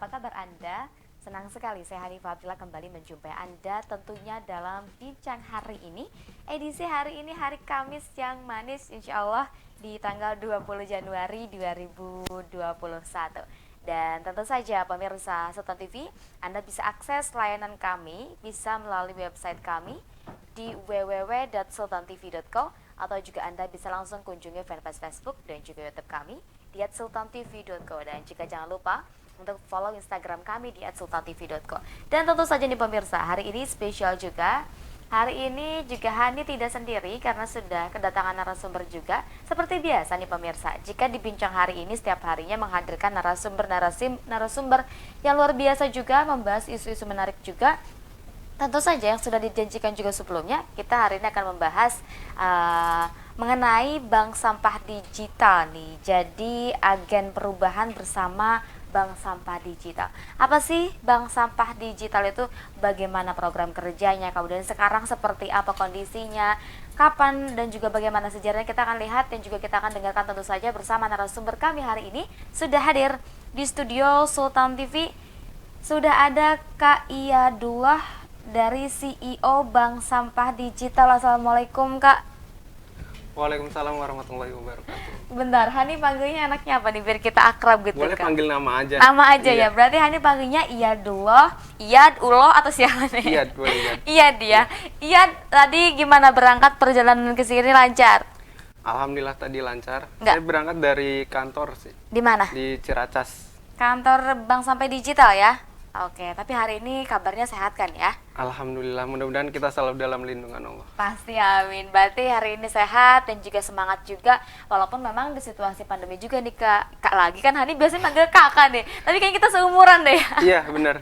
apa kabar Anda? Senang sekali saya Hanifah Abdillah kembali menjumpai Anda tentunya dalam Bincang Hari ini. Edisi hari ini hari Kamis yang manis insya Allah di tanggal 20 Januari 2021. Dan tentu saja pemirsa Sultan TV, Anda bisa akses layanan kami bisa melalui website kami di www.sultantv.co atau juga Anda bisa langsung kunjungi fanpage Facebook dan juga YouTube kami di @sultantv.co, dan juga jangan lupa untuk follow Instagram kami di @sultantv.co. Dan tentu saja nih pemirsa, hari ini spesial juga. Hari ini juga Hani tidak sendiri karena sudah kedatangan narasumber juga. Seperti biasa nih pemirsa, jika di Bincang Hari ini setiap harinya menghadirkan narasumber yang luar biasa juga, membahas isu-isu menarik juga. Tentu saja yang sudah dijanjikan juga sebelumnya, kita hari ini akan membahas mengenai bank sampah digital nih. Jadi agen perubahan bersama Bank Sampah Digital. Apa sih Bank Sampah Digital itu? Bagaimana program kerjanya? Kemudian sekarang seperti apa kondisinya? Kapan dan juga bagaimana sejarahnya? Kita akan lihat dan juga kita akan dengarkan tentu saja bersama narasumber kami hari ini. Sudah hadir di studio Sultan TV. Sudah ada Kak Iyadullah dari CEO Bank Sampah Digital. Assalamualaikum Kak. Waalaikumsalam warahmatullahi wabarakatuh. Bentar, Hani panggilnya anaknya apa nih biar kita akrab gitu. Boleh Kak? panggil nama aja. Nama aja Iya. ya. Berarti Hani panggilnya Iyadullah, Iyadullah atau siapa nih? Iyad, boleh Iyad. Iyad ya. Iyad, tadi gimana berangkat perjalanan ke sini lancar? Alhamdulillah tadi lancar. Enggak. Saya berangkat dari kantor sih, Di mana? di Ciracas. Kantor Bank Sampai Digital ya. Oke, tapi hari ini kabarnya sehat kan ya? Alhamdulillah, mudah-mudahan kita selalu dalam lindungan Allah. Pasti amin. Berarti hari ini sehat dan juga semangat juga. Walaupun memang di situasi pandemi juga nih Kak lagi kan Hani biasanya manggil kakak nih. Tapi kayak kita seumuran deh. Iya, benar.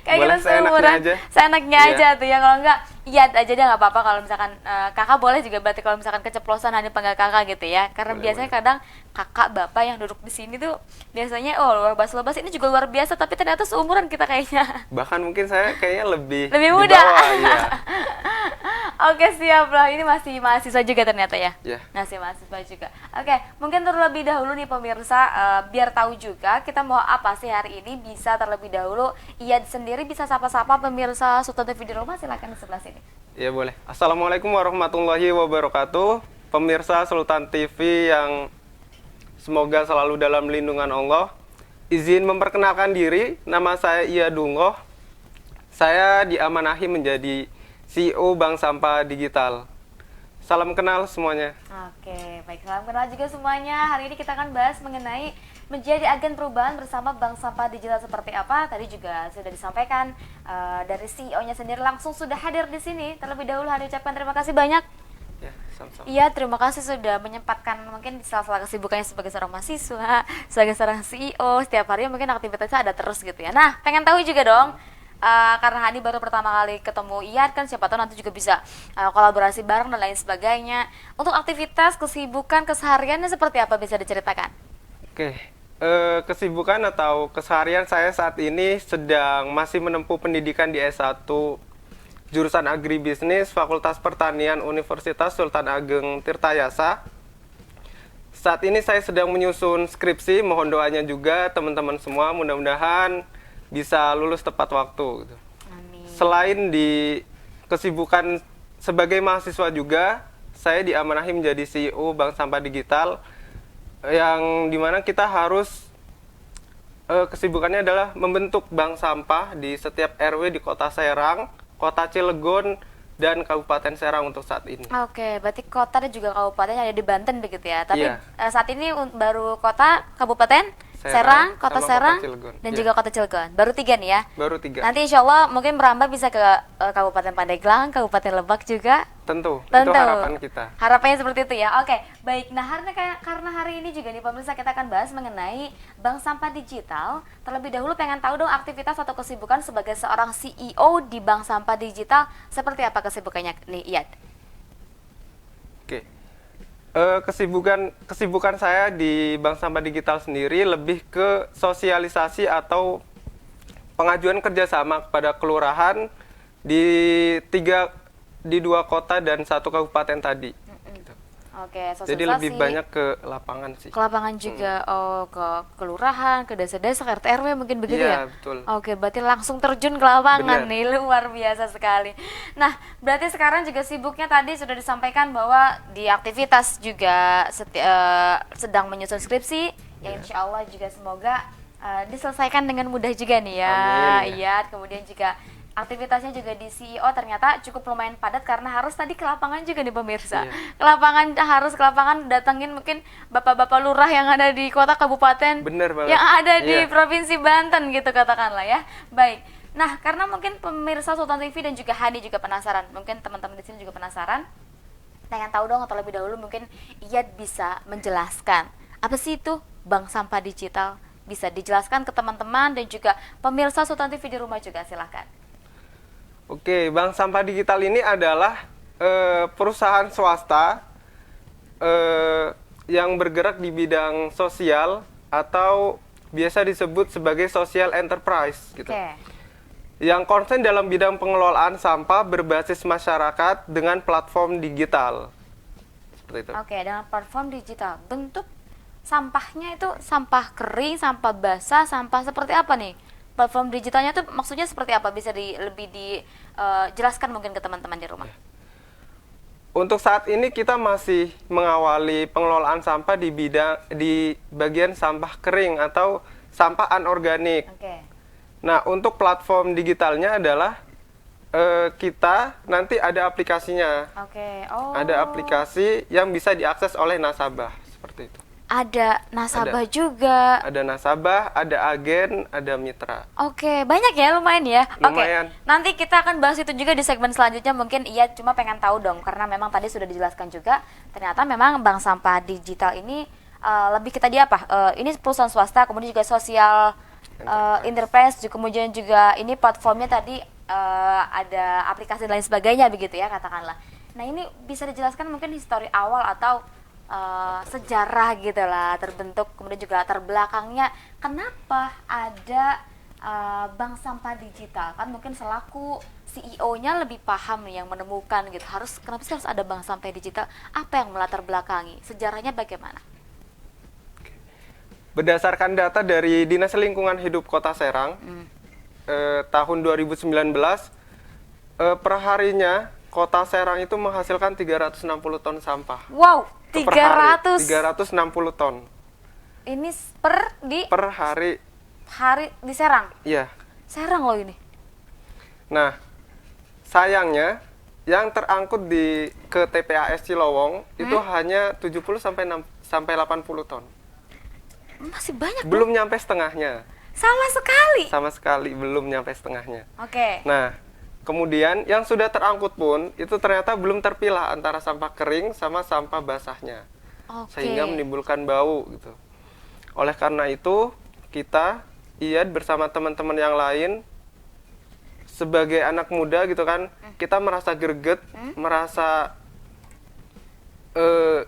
Kayak Boleh kita seenaknya seumuran. aja. Seenaknya Iya. aja tuh ya. Kalau enggak Iyad aja deh nggak apa-apa. Kalau misalkan kakak boleh juga, berarti kalau misalkan keceplosan Hani panggil kakak gitu ya. Karena Boleh, biasanya boleh. kadang kakak bapak yang duduk di sini tuh biasanya luar lebas ini juga luar biasa, tapi ternyata seumuran kita kayaknya. Bahkan mungkin saya kayaknya lebih Lebih di muda. bawah, iya. Oke, siap lah. Ini masih mahasiswa juga ternyata ya. Iya. Masih mahasiswa juga. Oke, mungkin terlebih dahulu nih pemirsa, biar tahu juga kita mau apa sih hari ini, bisa terlebih dahulu Iyad sendiri bisa sapa-sapa pemirsa Sultan TV di rumah, silakan di sebelah sini. Iya, boleh. Assalamualaikum warahmatullahi wabarakatuh. Pemirsa Sultan TV yang semoga selalu dalam lindungan Allah. Izin memperkenalkan diri, nama saya Iyadullah. Saya diamanahi menjadi CEO Bank Sampah Digital. Salam kenal semuanya. Oke, baik, salam kenal juga semuanya. Hari ini kita akan bahas mengenai menjadi agen perubahan bersama Bank Sampah Digital seperti apa. Tadi juga sudah disampaikan dari CEO-nya sendiri langsung sudah hadir di sini. Terlebih dahulu Hani ucapkan terima kasih banyak. Ya, sama-sama. Iya, terima kasih sudah menyempatkan mungkin di sela-sela kesibukannya sebagai seorang mahasiswa, sebagai seorang CEO, setiap hari mungkin aktivitasnya ada terus gitu ya. Nah, pengen tahu juga dong, karena Hani baru pertama kali ketemu Iyad kan, siapa tahu nanti juga bisa kolaborasi bareng dan lain sebagainya. Untuk aktivitas, kesibukan, kesehariannya seperti apa, bisa diceritakan? Oke, kesibukan atau keseharian saya saat ini sedang masih menempuh pendidikan di S1 jurusan Agribisnis Fakultas Pertanian Universitas Sultan Ageng Tirtayasa. Saat ini saya sedang menyusun skripsi, mohon doanya juga teman-teman semua, mudah-mudahan bisa lulus tepat waktu gitu. Amin. Selain di kesibukan sebagai mahasiswa juga, saya diamanahi menjadi CEO Bank Sampah Digital, yang dimana kita harus kesibukannya adalah membentuk bank sampah di setiap RW di Kota Serang, Kota Cilegon, dan Kabupaten Serang untuk saat ini. Oke, berarti kota dan juga kabupaten yang ada di Banten begitu ya. Tapi Iya. saat ini baru kota, kabupaten, Serang, Kota sama Serang, Kota Cilegon. dan Iya. juga Kota Cilegon. Baru 3 nih ya. Baru 3. Nanti insya Allah mungkin merambah bisa ke Kabupaten Pandeglang, Kabupaten Lebak juga. Tentu, Tentu. itu harapan kita. Harapannya seperti itu ya. Oke, baik. Nah, karena hari ini juga nih pemirsa kita akan bahas mengenai Bank Sampah Digital. Terlebih dahulu pengen tahu dong aktivitas atau kesibukan sebagai seorang CEO di Bank Sampah Digital. Seperti apa kesibukannya nih, Iyad? Oke. Kesibukan saya di Bank Sampah Digital sendiri lebih ke sosialisasi atau pengajuan kerjasama kepada kelurahan di 2 kota dan 1 kabupaten tadi. Gitu. Oke, Jadi lebih sosialisasi. banyak ke lapangan sih. Ke lapangan juga, oh ke kelurahan, ke desa-desa, ke RT RW mungkin begitu ya? Iya, betul. Oke, berarti langsung terjun ke lapangan Benar. nih, luar biasa sekali. Nah, berarti sekarang juga sibuknya tadi sudah disampaikan bahwa di aktivitas juga sedang menyusun skripsi, yang Iya. insya Allah juga semoga diselesaikan dengan mudah juga nih ya. Amin, Iya, ya. kemudian juga aktivitasnya juga di CEO ternyata cukup lumayan padat karena harus tadi ke lapangan juga nih pemirsa. Iya. Ke lapangan, harus ke lapangan datengin mungkin bapak-bapak lurah yang ada di kota kabupaten Bener banget. yang ada di Iya. Provinsi Banten gitu katakanlah ya. Baik. Nah, karena mungkin pemirsa Sultan TV dan juga Hani juga penasaran, mungkin teman-teman di sini juga penasaran, pengen tahu dong terlebih dahulu mungkin Iyad bisa menjelaskan apa sih itu bank sampah digital? Bisa dijelaskan ke teman-teman dan juga pemirsa Sultan TV di rumah juga, silahkan. Oke, Bank Sampah Digital ini adalah perusahaan swasta yang bergerak di bidang sosial atau biasa disebut sebagai social enterprise gitu. Oke. Yang konsen dalam bidang pengelolaan sampah berbasis masyarakat dengan platform digital. Seperti itu. Oke, dengan platform digital. Bentuk sampahnya itu sampah kering, sampah basah, sampah seperti apa nih? Platform digitalnya tuh maksudnya seperti apa? Bisa lebih dijelaskan mungkin ke teman-teman di rumah. Untuk saat ini kita masih mengawali pengelolaan sampah di bagian sampah kering atau sampah anorganik. Oke. Nah, untuk platform digitalnya adalah kita nanti ada aplikasinya. Oke. Oh. Ada aplikasi yang bisa diakses oleh nasabah, seperti itu. Ada nasabah juga. Ada nasabah, ada agen, ada mitra. Oke, banyak ya, lumayan ya. Lumayan. Oke, nanti kita akan bahas itu juga di segmen selanjutnya. Mungkin iya cuma pengen tahu dong, karena memang tadi sudah dijelaskan juga. Ternyata memang bank sampah digital ini lebih kita di apa? Ini perusahaan swasta, kemudian juga sosial enterprise, kemudian juga ini platformnya tadi ada aplikasi dan lain sebagainya begitu ya katakanlah. Nah ini bisa dijelaskan mungkin histori awal atau sejarah gitu lah terbentuk, kemudian juga latar belakangnya kenapa ada bank sampah digital, kan mungkin selaku CEO-nya lebih paham nih yang menemukan gitu, kenapa sih harus ada bank sampah digital, apa yang melatar belakangi, sejarahnya bagaimana? Berdasarkan data dari Dinas Lingkungan Hidup Kota Serang, tahun 2019, perharinya Kota Serang itu menghasilkan 360 ton sampah. Wow, Per hari, 300 360 ton ini per hari. hari di Serang. Iya. Serang loh ini. Nah, sayangnya yang terangkut ke TPAS Cilowong itu hanya 70 sampai 80 ton. Masih banyak. Belum nyampe setengahnya. Sama sekali. Sama sekali belum nyampe setengahnya. Oke. Nah, kemudian yang sudah terangkut pun itu ternyata belum terpilah antara sampah kering sama sampah basahnya. Oke. Sehingga menimbulkan bau gitu. Oleh karena itu, kita Iyad bersama teman-teman yang lain sebagai anak muda gitu kan, kita merasa greget, merasa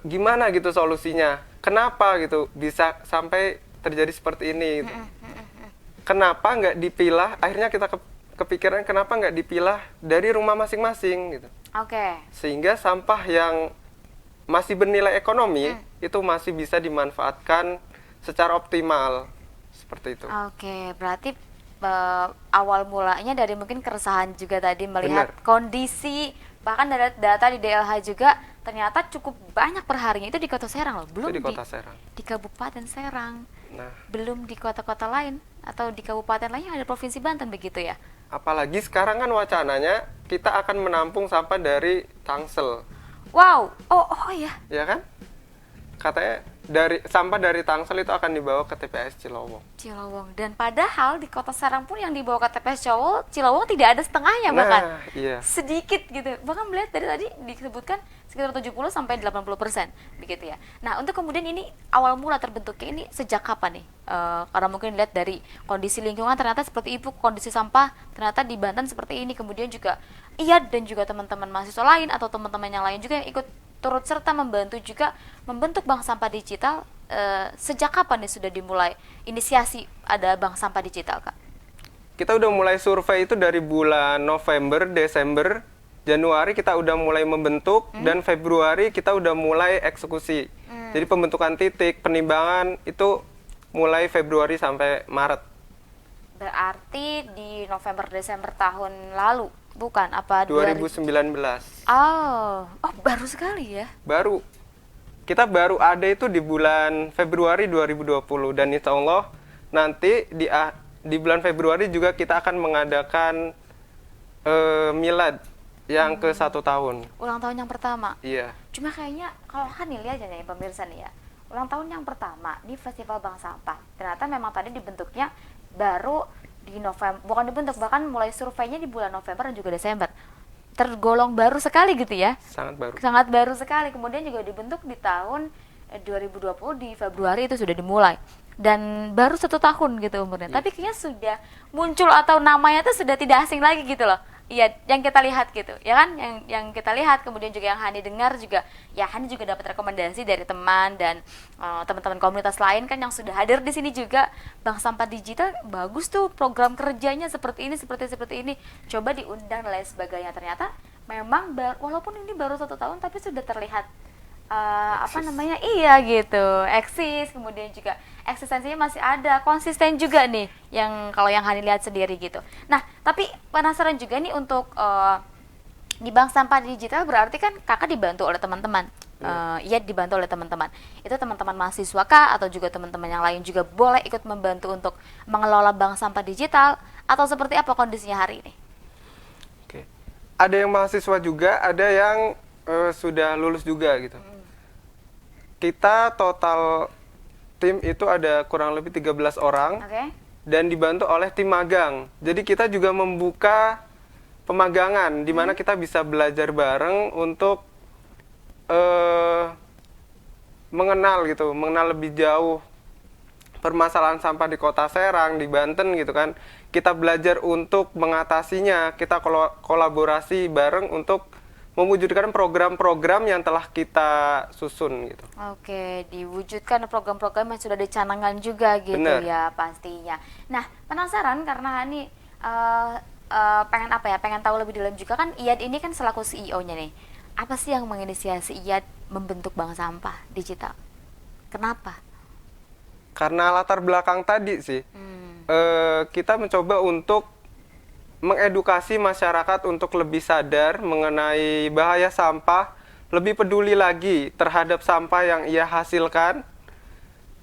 gimana gitu solusinya. Kenapa gitu bisa sampai terjadi seperti ini gitu. Kenapa nggak dipilah, akhirnya kita kepikiran kenapa nggak dipilah dari rumah masing-masing gitu. Oke. Sehingga sampah yang masih bernilai ekonomi itu masih bisa dimanfaatkan secara optimal. Seperti itu. Oke, berarti awal mulanya dari mungkin keresahan juga tadi melihat Benar. kondisi, bahkan dari data di DLH juga ternyata cukup banyak perharinya itu di Kota Serang loh, belum Itu di Kota Serang. di Kabupaten Serang, Nah, belum di kota-kota lain atau di kabupaten lain yang ada Provinsi Banten begitu ya. apalagi sekarang kan wacananya kita akan menampung sampah dari Tangsel, Wow, oh ya. ya kan? Katanya sampah dari Tangsel itu akan dibawa ke TPS Cilowong. Cilowong, dan padahal di Kota Serang pun yang dibawa ke TPS Cilowong tidak ada setengahnya bahkan. Nah, iya. Sedikit gitu. Bahkan melihat dari tadi disebutkan sekitar 70 sampai 80% begitu ya. Nah, untuk kemudian ini awal mula terbentuknya ini sejak kapan nih? Karena mungkin lihat dari kondisi lingkungan ternyata seperti itu, kondisi sampah ternyata di Banten seperti ini, kemudian juga Iyad dan juga teman-teman mahasiswa lain atau teman-teman yang lain juga yang ikut turut serta membantu juga membentuk bank sampah digital. Sejak kapan nih sudah dimulai inisiasi ada bank sampah digital, Kak? Kita udah mulai survei itu dari bulan November, Desember Januari kita udah mulai membentuk dan Februari kita udah mulai eksekusi. Jadi pembentukan titik, penimbangan itu mulai Februari sampai Maret. Berarti di November Desember tahun lalu, bukan? Apa 2019. Oh, baru sekali ya. Baru. Kita baru ada itu di bulan Februari 2020 dan insya Allah nanti di bulan Februari juga kita akan mengadakan milad yang ke 1 tahun. Ulang tahun yang pertama. Iya. Cuma kayaknya kalau kan nih lihat aja nih pemirsa nih ya. Ulang tahun yang pertama di Festival Bank Sampah. Ternyata memang tadi dibentuknya baru di November, bukan dibentuk, bahkan mulai surveinya di bulan November dan juga Desember. Tergolong baru sekali gitu ya. Sangat baru. Sangat baru sekali. Kemudian juga dibentuk di tahun 2020 di Februari itu sudah dimulai. Dan baru 1 tahun gitu umurnya. Tapi kayaknya sudah muncul atau namanya tuh sudah tidak asing lagi gitu loh. Iya, yang kita lihat gitu, ya kan? Yang kita lihat, kemudian juga yang Hani dengar juga, ya Hani juga dapat rekomendasi dari teman dan teman-teman komunitas lain kan yang sudah hadir di sini juga. Bank Sampah Digital bagus tuh program kerjanya seperti ini, seperti ini. Coba diundang dan lain sebagainya. Ternyata memang walaupun ini baru 1 tahun tapi sudah terlihat iya gitu, eksis, kemudian juga eksistensinya masih ada, konsisten juga nih yang kalau yang Hani lihat sendiri gitu. Nah, tapi penasaran juga nih untuk di Bank Sampah Digital berarti kan kakak dibantu oleh teman-teman. Iya, dibantu oleh teman-teman. Itu teman-teman mahasiswa kah atau juga teman-teman yang lain juga boleh ikut membantu untuk mengelola Bank Sampah Digital atau seperti apa kondisinya hari ini? Oke. Ada yang mahasiswa juga, ada yang sudah lulus juga gitu. Kita total tim itu ada kurang lebih 13 orang. Oke. Dan dibantu oleh tim magang. Jadi kita juga membuka pemagangan di mana kita bisa belajar bareng untuk mengenal lebih jauh permasalahan sampah di Kota Serang, di Banten gitu kan. Kita belajar untuk mengatasinya, kita kolaborasi bareng untuk mewujudkan program-program yang telah kita susun gitu. Oke, diwujudkan program-program yang sudah dicanangkan juga gitu. Bener. Ya pastinya. Nah, penasaran karena Hani pengen tahu lebih dalam juga kan Iyad ini kan selaku CEO-nya nih. Apa sih yang menginisiasi Iyad membentuk Bank Sampah Digital? Kenapa? Karena latar belakang tadi sih, kita mencoba untuk mengedukasi masyarakat untuk lebih sadar mengenai bahaya sampah, lebih peduli lagi terhadap sampah yang ia hasilkan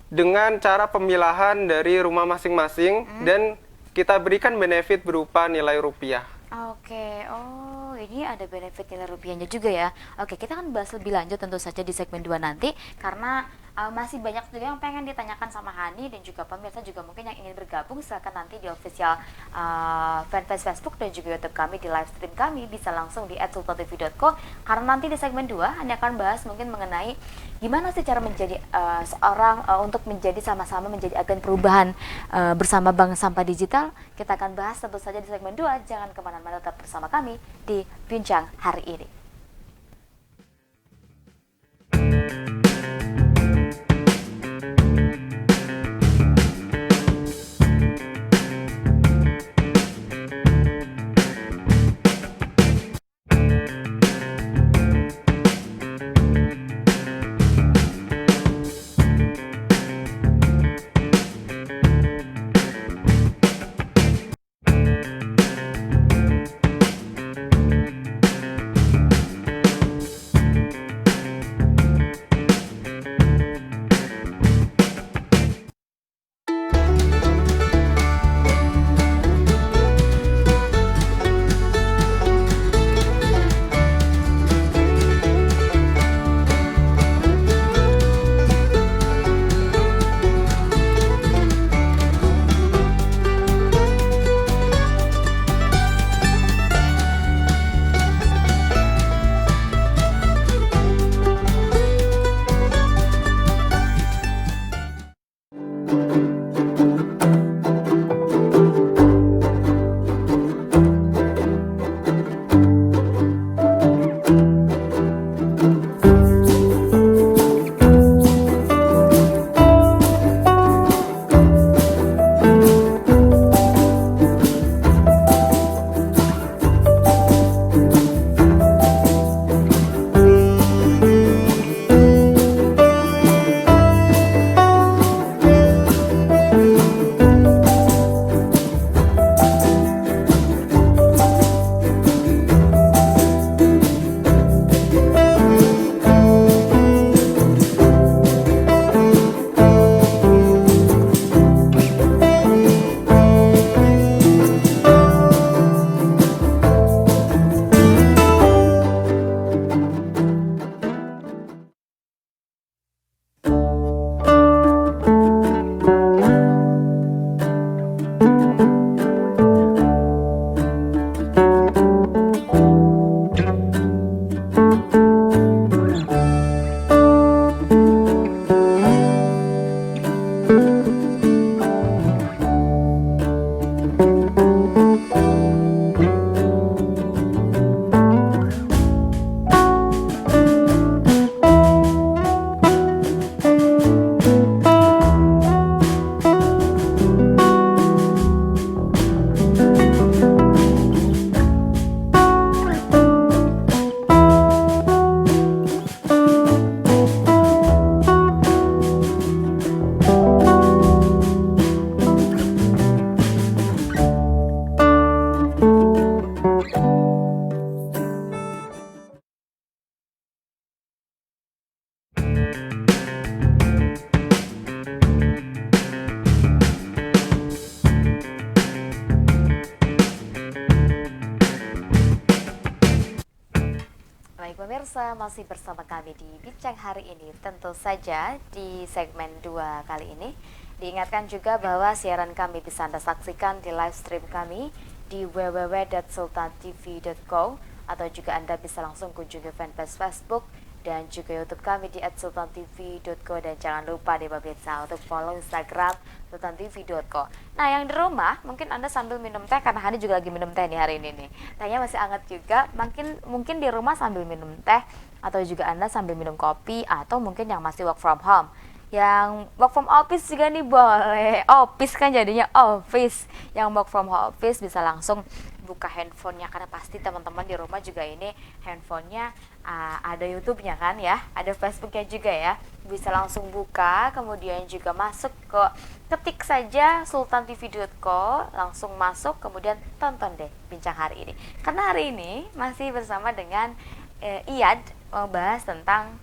dengan cara pemilahan dari rumah masing-masing dan kita berikan benefit berupa nilai rupiah. Oke, ini ada benefit nilai rupiahnya juga ya. Oke, kita akan bahas lebih lanjut tentu saja di segmen 2 nanti karena masih banyak juga yang pengen ditanyakan sama Hani dan juga pemirsa juga mungkin yang ingin bergabung silakan nanti di official fanpage Facebook dan juga YouTube kami di live stream kami bisa langsung di @sultantv.co karena nanti di segmen 2 Hani akan bahas mungkin mengenai gimana sih cara menjadi seorang untuk menjadi sama-sama menjadi agen perubahan bersama Bank Sampah Digital. Kita akan bahas tentu saja di segmen 2. Jangan kemana-mana, tetap bersama kami di Bincang Hari Ini. Baik pemirsa, masih bersama kami di Bincang hari ini. Tentu saja di segmen 2 kali ini diingatkan juga bahwa siaran kami bisa Anda saksikan di live stream kami di www.sultantv.co, atau juga Anda bisa langsung kunjungi fanpage Facebook dan juga YouTube kami di @sultantv.co, dan jangan lupa deh pemirsa untuk follow Instagram sultantv.co. Nah, yang di rumah mungkin Anda sambil minum teh, karena Hani juga lagi minum teh nih hari ini nih. Tehnya masih hangat juga. Mungkin di rumah sambil minum teh, atau juga Anda sambil minum kopi, atau mungkin yang masih work from home. Yang work from office juga nih boleh. Office kan jadinya office. Yang work from office bisa langsung buka handphonenya, karena pasti teman-teman di rumah juga ini handphonenya ada YouTube-nya kan ya, ada Facebook-nya juga ya, bisa langsung buka, kemudian juga masuk ke, ketik saja sultantv.co, langsung masuk, kemudian tonton deh bincang hari ini. Karena hari ini masih bersama dengan Iyad, membahas tentang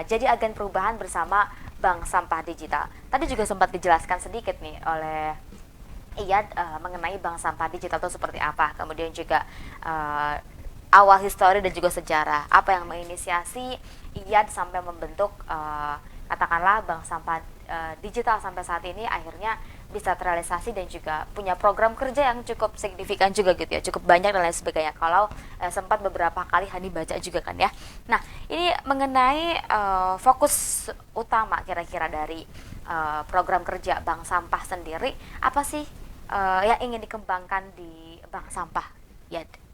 jadi agen perubahan bersama Bank Sampah Digital. Tadi juga sempat dijelaskan sedikit nih oleh Iyad mengenai Bank Sampah Digital itu seperti apa, kemudian juga awal histori dan juga sejarah, apa yang menginisiasi Iyad sampai membentuk katakanlah Bank Sampah Digital sampai saat ini akhirnya bisa terrealisasi dan juga punya program kerja yang cukup signifikan juga gitu ya, cukup banyak dan lain sebagainya. Kalau sempat beberapa kali Hani baca juga kan ya. Nah, ini mengenai fokus utama kira-kira dari program kerja Bank Sampah sendiri, apa sih yang ingin dikembangkan di Bank Sampah, Yad?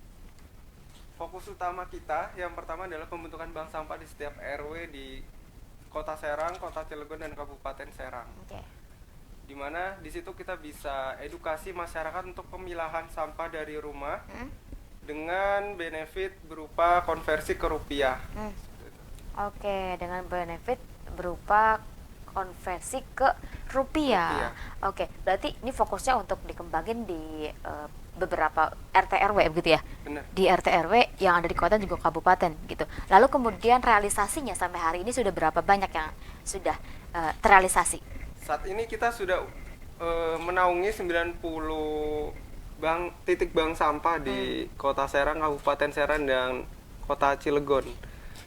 Fokus utama kita yang pertama adalah pembentukan bank sampah di setiap RW di Kota Serang, Kota Cilegon, dan Kabupaten Serang. Okay. Dimana di situ kita bisa edukasi masyarakat untuk pemilahan sampah dari rumah dengan benefit berupa konversi ke rupiah. Oke, dengan benefit berupa konversi ke rupiah. Oke, berarti ini fokusnya untuk dikembangin di beberapa RT RW begitu ya? Benar. Di RT RW yang ada di kota dan juga kabupaten gitu. Lalu kemudian realisasinya sampai hari ini sudah berapa banyak yang sudah terrealisasi? Saat ini kita sudah menaungi 90 titik bank sampah di Kota Serang, Kabupaten Serang, dan Kota Cilegon.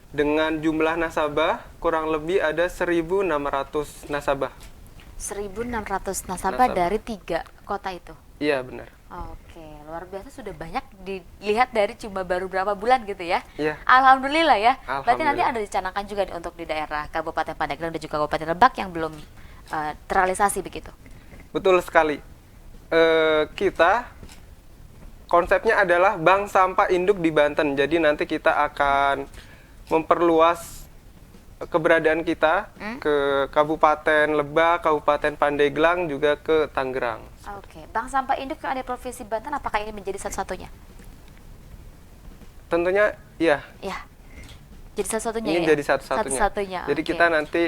Dengan jumlah nasabah kurang lebih ada 1.600 nasabah. 1.600 nasabah dari 3 kota itu? Iya, benar. Oke, luar biasa, sudah banyak dilihat dari cuma baru berapa bulan gitu ya. Iya. Alhamdulillah ya. Berarti nanti Alhamdulillah. ada dicanangkan juga untuk di daerah Kabupaten Pandeglang dan juga Kabupaten Lebak yang belum terrealisasi begitu. Betul sekali. Kita konsepnya adalah bank sampah induk di Banten. Jadi nanti kita akan memperluas keberadaan kita ke Kabupaten Lebak, Kabupaten Pandeglang, juga ke Tangerang. Oke, bank sampah induk yang ada di Provinsi Banten, apakah ini menjadi satu-satunya? Tentunya iya. Ya, jadi satu-satunya Ini ya? jadi satu-satunya. Satu-satunya, Jadi oke. kita nanti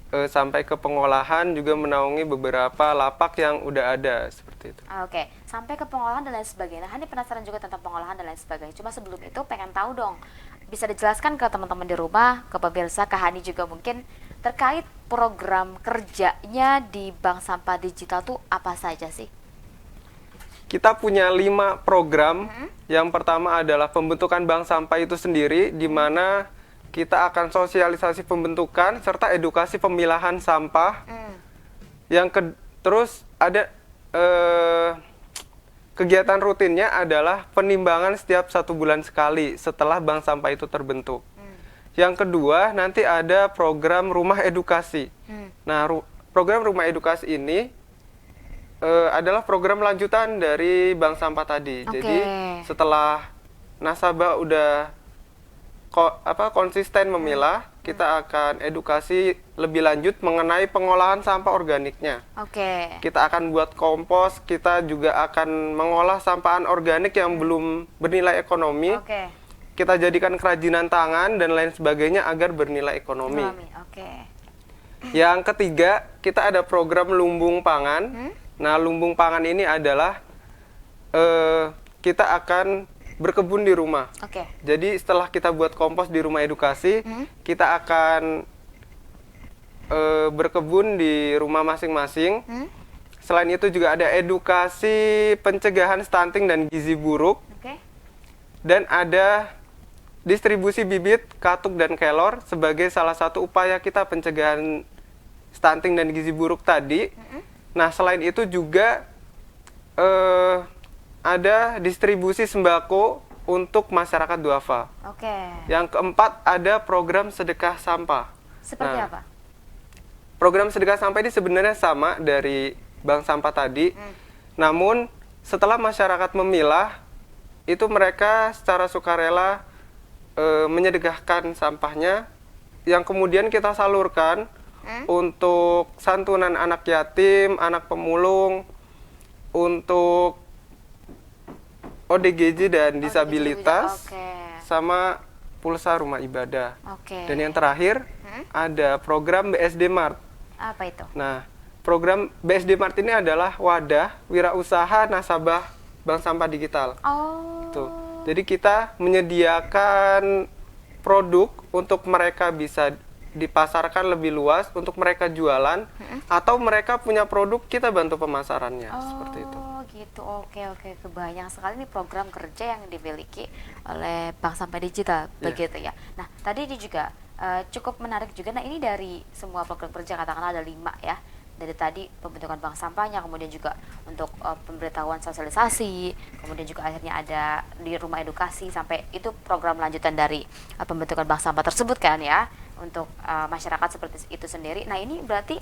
sampai ke pengolahan, juga menaungi beberapa lapak yang udah ada seperti itu. Oke, sampai ke pengolahan dan lain sebagainya. Nah, Hani penasaran juga tentang pengolahan dan lain sebagainya. Cuma sebelum itu pengen tahu dong, bisa dijelaskan ke teman-teman di rumah, ke pemirsa, ke Hani juga mungkin, terkait program kerjanya di Bank Sampah Digital tuh apa saja sih? Kita punya 5 program. Yang pertama adalah pembentukan bank sampah itu sendiri, di mana kita akan sosialisasi pembentukan serta edukasi pemilahan sampah. Terus ada kegiatan rutinnya adalah penimbangan setiap 1 bulan sekali setelah bank sampah itu terbentuk. Yang kedua, nanti ada program rumah edukasi. Nah, program rumah edukasi ini adalah program lanjutan dari bank sampah tadi. Oke. Jadi setelah nasabah udah konsisten memilah, kita akan edukasi lebih lanjut mengenai pengolahan sampah organiknya. Oke. Kita akan buat kompos, kita juga akan mengolah sampah anorganik yang belum bernilai ekonomi. Oke. Kita jadikan kerajinan tangan dan lain sebagainya agar bernilai ekonomi. Oke. Yang ketiga, kita ada program lumbung pangan. Nah, lumbung pangan ini adalah kita akan berkebun di rumah. Oke. Jadi setelah kita buat kompos di rumah edukasi, kita akan berkebun di rumah masing-masing. Selain itu juga ada edukasi pencegahan stunting dan gizi buruk. Oke. Dan ada distribusi bibit, katuk, dan kelor sebagai salah satu upaya kita pencegahan stunting dan gizi buruk tadi. Nah, selain itu juga ada distribusi sembako untuk masyarakat duafa. Oke. Yang keempat, ada program sedekah sampah. Seperti Nah, apa? Program sedekah sampah ini sebenarnya sama dari bank sampah tadi. Namun, setelah masyarakat memilah, itu mereka secara sukarela menyedekahkan sampahnya, yang kemudian kita salurkan untuk santunan anak yatim, anak pemulung, untuk ODGJ dan disabilitas, Oke. sama pulsa rumah ibadah. Oke. Dan yang terakhir, ada program BSD Mart. Apa itu? Nah, program BSD Mart ini adalah wadah wirausaha nasabah Bank Sampah Digital. Oh. Tuh. Jadi kita menyediakan produk untuk mereka bisa dipasarkan lebih luas, untuk mereka jualan, atau mereka punya produk, kita bantu pemasarannya, seperti itu. Oh gitu, oke, kebayang sekali nih program kerja yang dimiliki oleh Bank Sampah Digital, begitu ya. Nah, tadi ini juga cukup menarik juga. Nah, ini dari semua program kerja, katakanlah ada 5 ya. Dari tadi pembentukan bank sampahnya, kemudian juga untuk pemberitahuan sosialisasi, kemudian juga akhirnya ada di rumah edukasi, sampai itu program lanjutan dari pembentukan bank sampah tersebut kan ya, untuk masyarakat seperti itu sendiri. Nah, ini berarti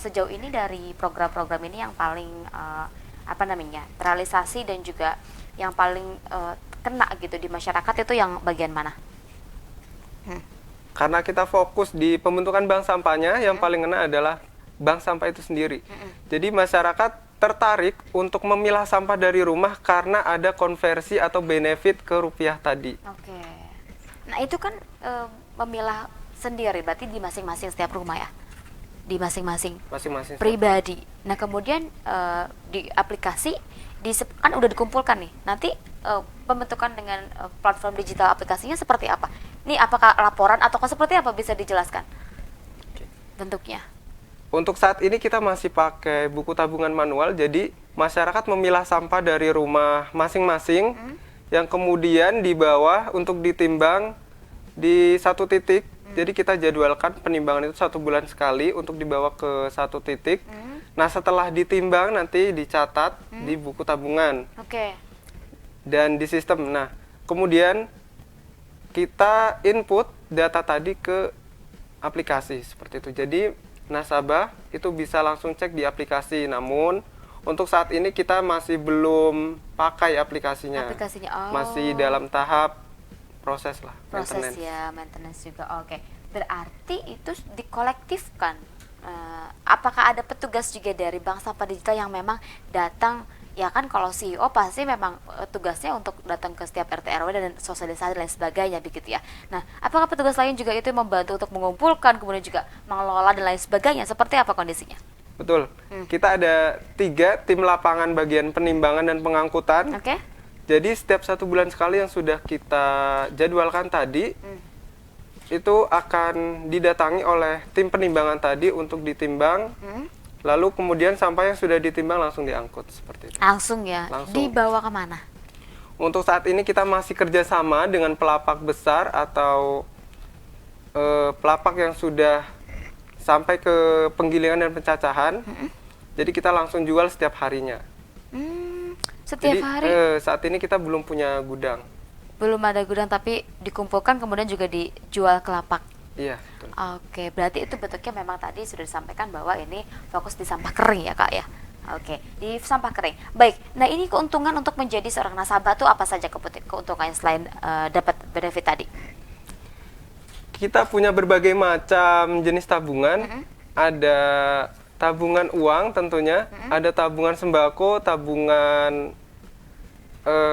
sejauh ini dari program-program ini yang paling terrealisasi dan juga yang paling kena gitu di masyarakat itu yang bagian mana? Karena kita fokus di pembentukan bank sampahnya, yang paling kena adalah bank sampah itu sendiri. Jadi masyarakat tertarik untuk memilah sampah dari rumah karena ada konversi atau benefit ke rupiah tadi. Oke. Nah, itu kan memilah sendiri, berarti di masing-masing setiap rumah ya? Di masing-masing pribadi. Nah, kemudian di aplikasi kan udah dikumpulkan nih. Nanti pembentukan dengan platform digital aplikasinya seperti apa? Ini apakah laporan atau seperti apa, bisa dijelaskan bentuknya? Untuk saat ini kita masih pakai buku tabungan manual, jadi masyarakat memilah sampah dari rumah masing-masing, yang kemudian dibawa untuk ditimbang di satu titik. Jadi kita jadwalkan penimbangan itu 1 bulan sekali untuk dibawa ke satu titik. Nah, setelah ditimbang nanti dicatat di buku tabungan. Oke. Dan di sistem. Nah, kemudian kita input data tadi ke aplikasi seperti itu. Jadi nasabah itu bisa langsung cek di aplikasi. Namun untuk saat ini kita masih belum pakai aplikasinya. Masih dalam tahap proses lah. Proses ya, maintenance juga. Oke. Berarti itu dikolektifkan. Apakah ada petugas juga dari Bank Sampah Digital yang memang datang? Ya kan, kalau CEO pasti memang tugasnya untuk datang ke setiap RT RW dan sosialisasi dan lain sebagainya begitu ya. Nah, apakah petugas lain juga itu membantu untuk mengumpulkan, kemudian juga mengelola dan lain sebagainya? Seperti apa kondisinya? Betul. Kita ada 3 tim lapangan bagian penimbangan dan pengangkutan. Oke. Jadi setiap 1 bulan sekali yang sudah kita jadwalkan tadi, itu akan didatangi oleh tim penimbangan tadi untuk ditimbang. Lalu kemudian sampah yang sudah ditimbang langsung diangkut seperti itu. Langsung ya? Langsung. Dibawa kemana? Untuk saat ini kita masih kerjasama dengan pelapak besar atau pelapak yang sudah sampai ke penggilingan dan pencacahan. Jadi kita langsung jual setiap harinya. Setiap hari? Saat ini kita belum punya gudang. Belum ada gudang, tapi dikumpulkan kemudian juga dijual ke lapak. Iya, betul. Oke, berarti itu bentuknya memang tadi sudah disampaikan bahwa ini fokus di sampah kering ya Kak ya. Oke, di sampah kering. Baik, nah ini keuntungan untuk menjadi seorang nasabah tuh apa saja keuntungannya selain dapat benefit tadi? Kita punya berbagai macam jenis tabungan. Ada tabungan uang tentunya, ada tabungan sembako, tabungan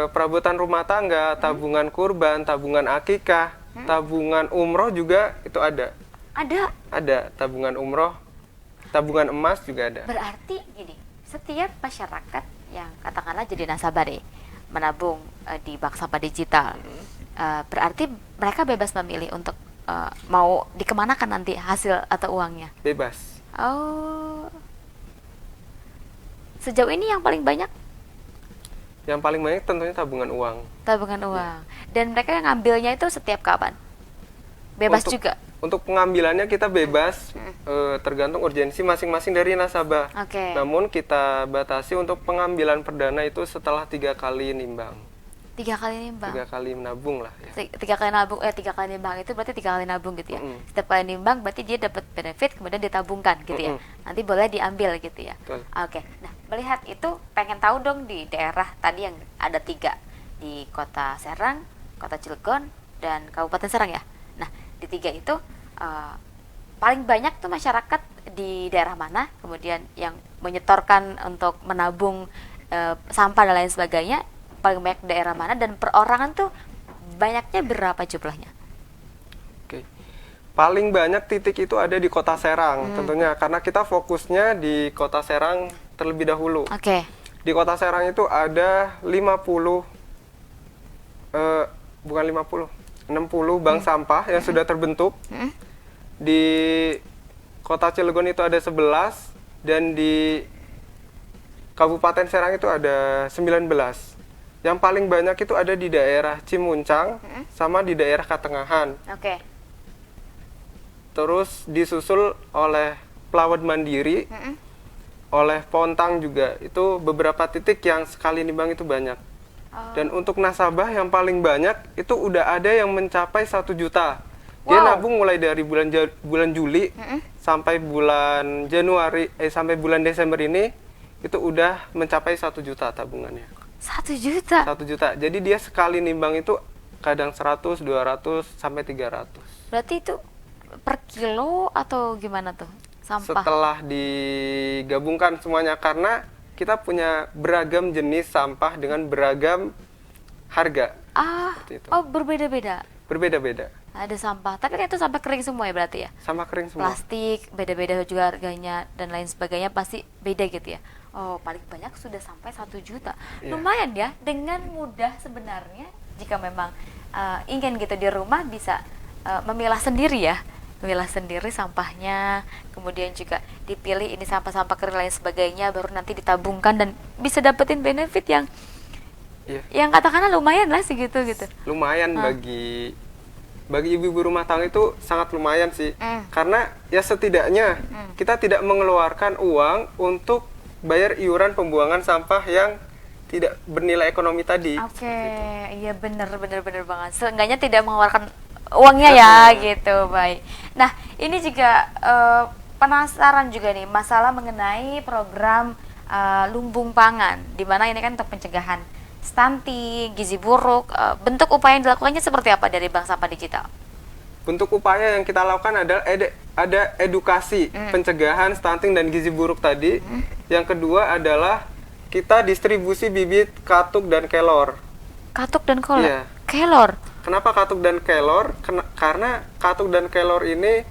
perabotan rumah tangga, tabungan kurban, tabungan akikah, tabungan umroh juga itu ada. Ada tabungan umroh, tabungan emas juga ada. Berarti gini, setiap masyarakat yang katakanlah jadi nasabah deh, menabung di Bank Sampah Digital, berarti mereka bebas memilih untuk mau dikemanakan nanti hasil atau uangnya? Bebas. Oh, sejauh ini yang paling banyak Yang paling banyak tentunya tabungan uang. Tabungan uang. Dan mereka yang ngambilnya itu setiap kapan? Bebas Untuk- juga? Untuk pengambilannya kita bebas, tergantung urgensi masing-masing dari nasabah. Oke. Namun kita batasi untuk pengambilan perdana itu setelah 3 kali nimbang, 3 kali nimbang? 3 kali menabung lah ya. 3 kali nabung, 3 kali nimbang itu berarti 3 kali nabung gitu ya. Mm-mm. Setiap kali nimbang berarti dia dapat benefit kemudian ditabungkan gitu ya. Mm-mm. Nanti boleh diambil gitu ya. Betul. Oke. Nah, melihat itu pengen tahu dong di daerah tadi yang ada 3 di Kota Serang, Kota Cilegon dan Kabupaten Serang ya. Nah, di 3 itu paling banyak tuh masyarakat di daerah mana? Kemudian yang menyetorkan untuk menabung sampah dan lain sebagainya paling banyak daerah mana dan perorangan tuh banyaknya berapa jumlahnya? Oke. Paling banyak titik itu ada di Kota Serang tentunya, karena kita fokusnya di Kota Serang terlebih dahulu. Oke. Di Kota Serang itu ada 50, bukan 50, 60 bank sampah yang sudah terbentuk. Di Kota Cilegon itu ada 11 dan di Kabupaten Serang itu ada 19. Yang paling banyak itu ada di daerah Cimuncang sama di daerah Katengahan. Oke. Terus disusul oleh Pelawat Mandiri, oleh Pontang juga. Itu beberapa titik yang sekali nimbang itu banyak. Dan untuk nasabah yang paling banyak itu udah ada yang mencapai 1 juta. Dia Wow. nabung mulai dari bulan Juli sampai bulan Januari sampai bulan Desember ini itu udah mencapai 1 juta tabungannya. 1 juta. 1 juta. Jadi dia sekali nimbang itu kadang 100, 200 sampai 300. Berarti itu per kilo atau gimana tuh sampah? Setelah digabungkan semuanya, karena kita punya beragam jenis sampah dengan beragam harga. Seperti itu. Oh berbeda-beda. Berbeda-beda. Ada sampah, tapi kan itu sampah kering semua ya berarti ya? Sama kering semua. Plastik beda-beda juga harganya dan lain sebagainya pasti beda gitu ya. Oh, paling banyak sudah sampai 1 juta. Iya. Lumayan ya, dengan mudah sebenarnya jika memang ingin gitu di rumah bisa memilah sendiri ya. Memilah sendiri sampahnya, kemudian juga dipilih ini sampah-sampah kering lain sebagainya baru nanti ditabungkan dan bisa dapetin benefit yang Iya. yang katakanlah lumayan lah segitu gitu. Lumayan bagi ibu-ibu rumah tangga itu sangat lumayan sih. Karena ya setidaknya kita tidak mengeluarkan uang untuk bayar iuran pembuangan sampah yang tidak bernilai ekonomi tadi. Oke, iya bener banget. Seenggaknya tidak mengeluarkan uangnya ya gitu, baik. Nah, ini juga penasaran juga nih masalah mengenai program lumbung pangan, di mana ini kan untuk pencegahan stunting, gizi buruk. Bentuk upaya yang dilakukannya seperti apa dari Bank Sampah Digital? Bentuk upaya yang kita lakukan adalah ada edukasi pencegahan stunting dan gizi buruk tadi. Yang kedua adalah kita distribusi bibit katuk dan kelor. Katuk dan kelor. Iya. Kelor. Kenapa katuk dan kelor? Karena katuk dan kelor ini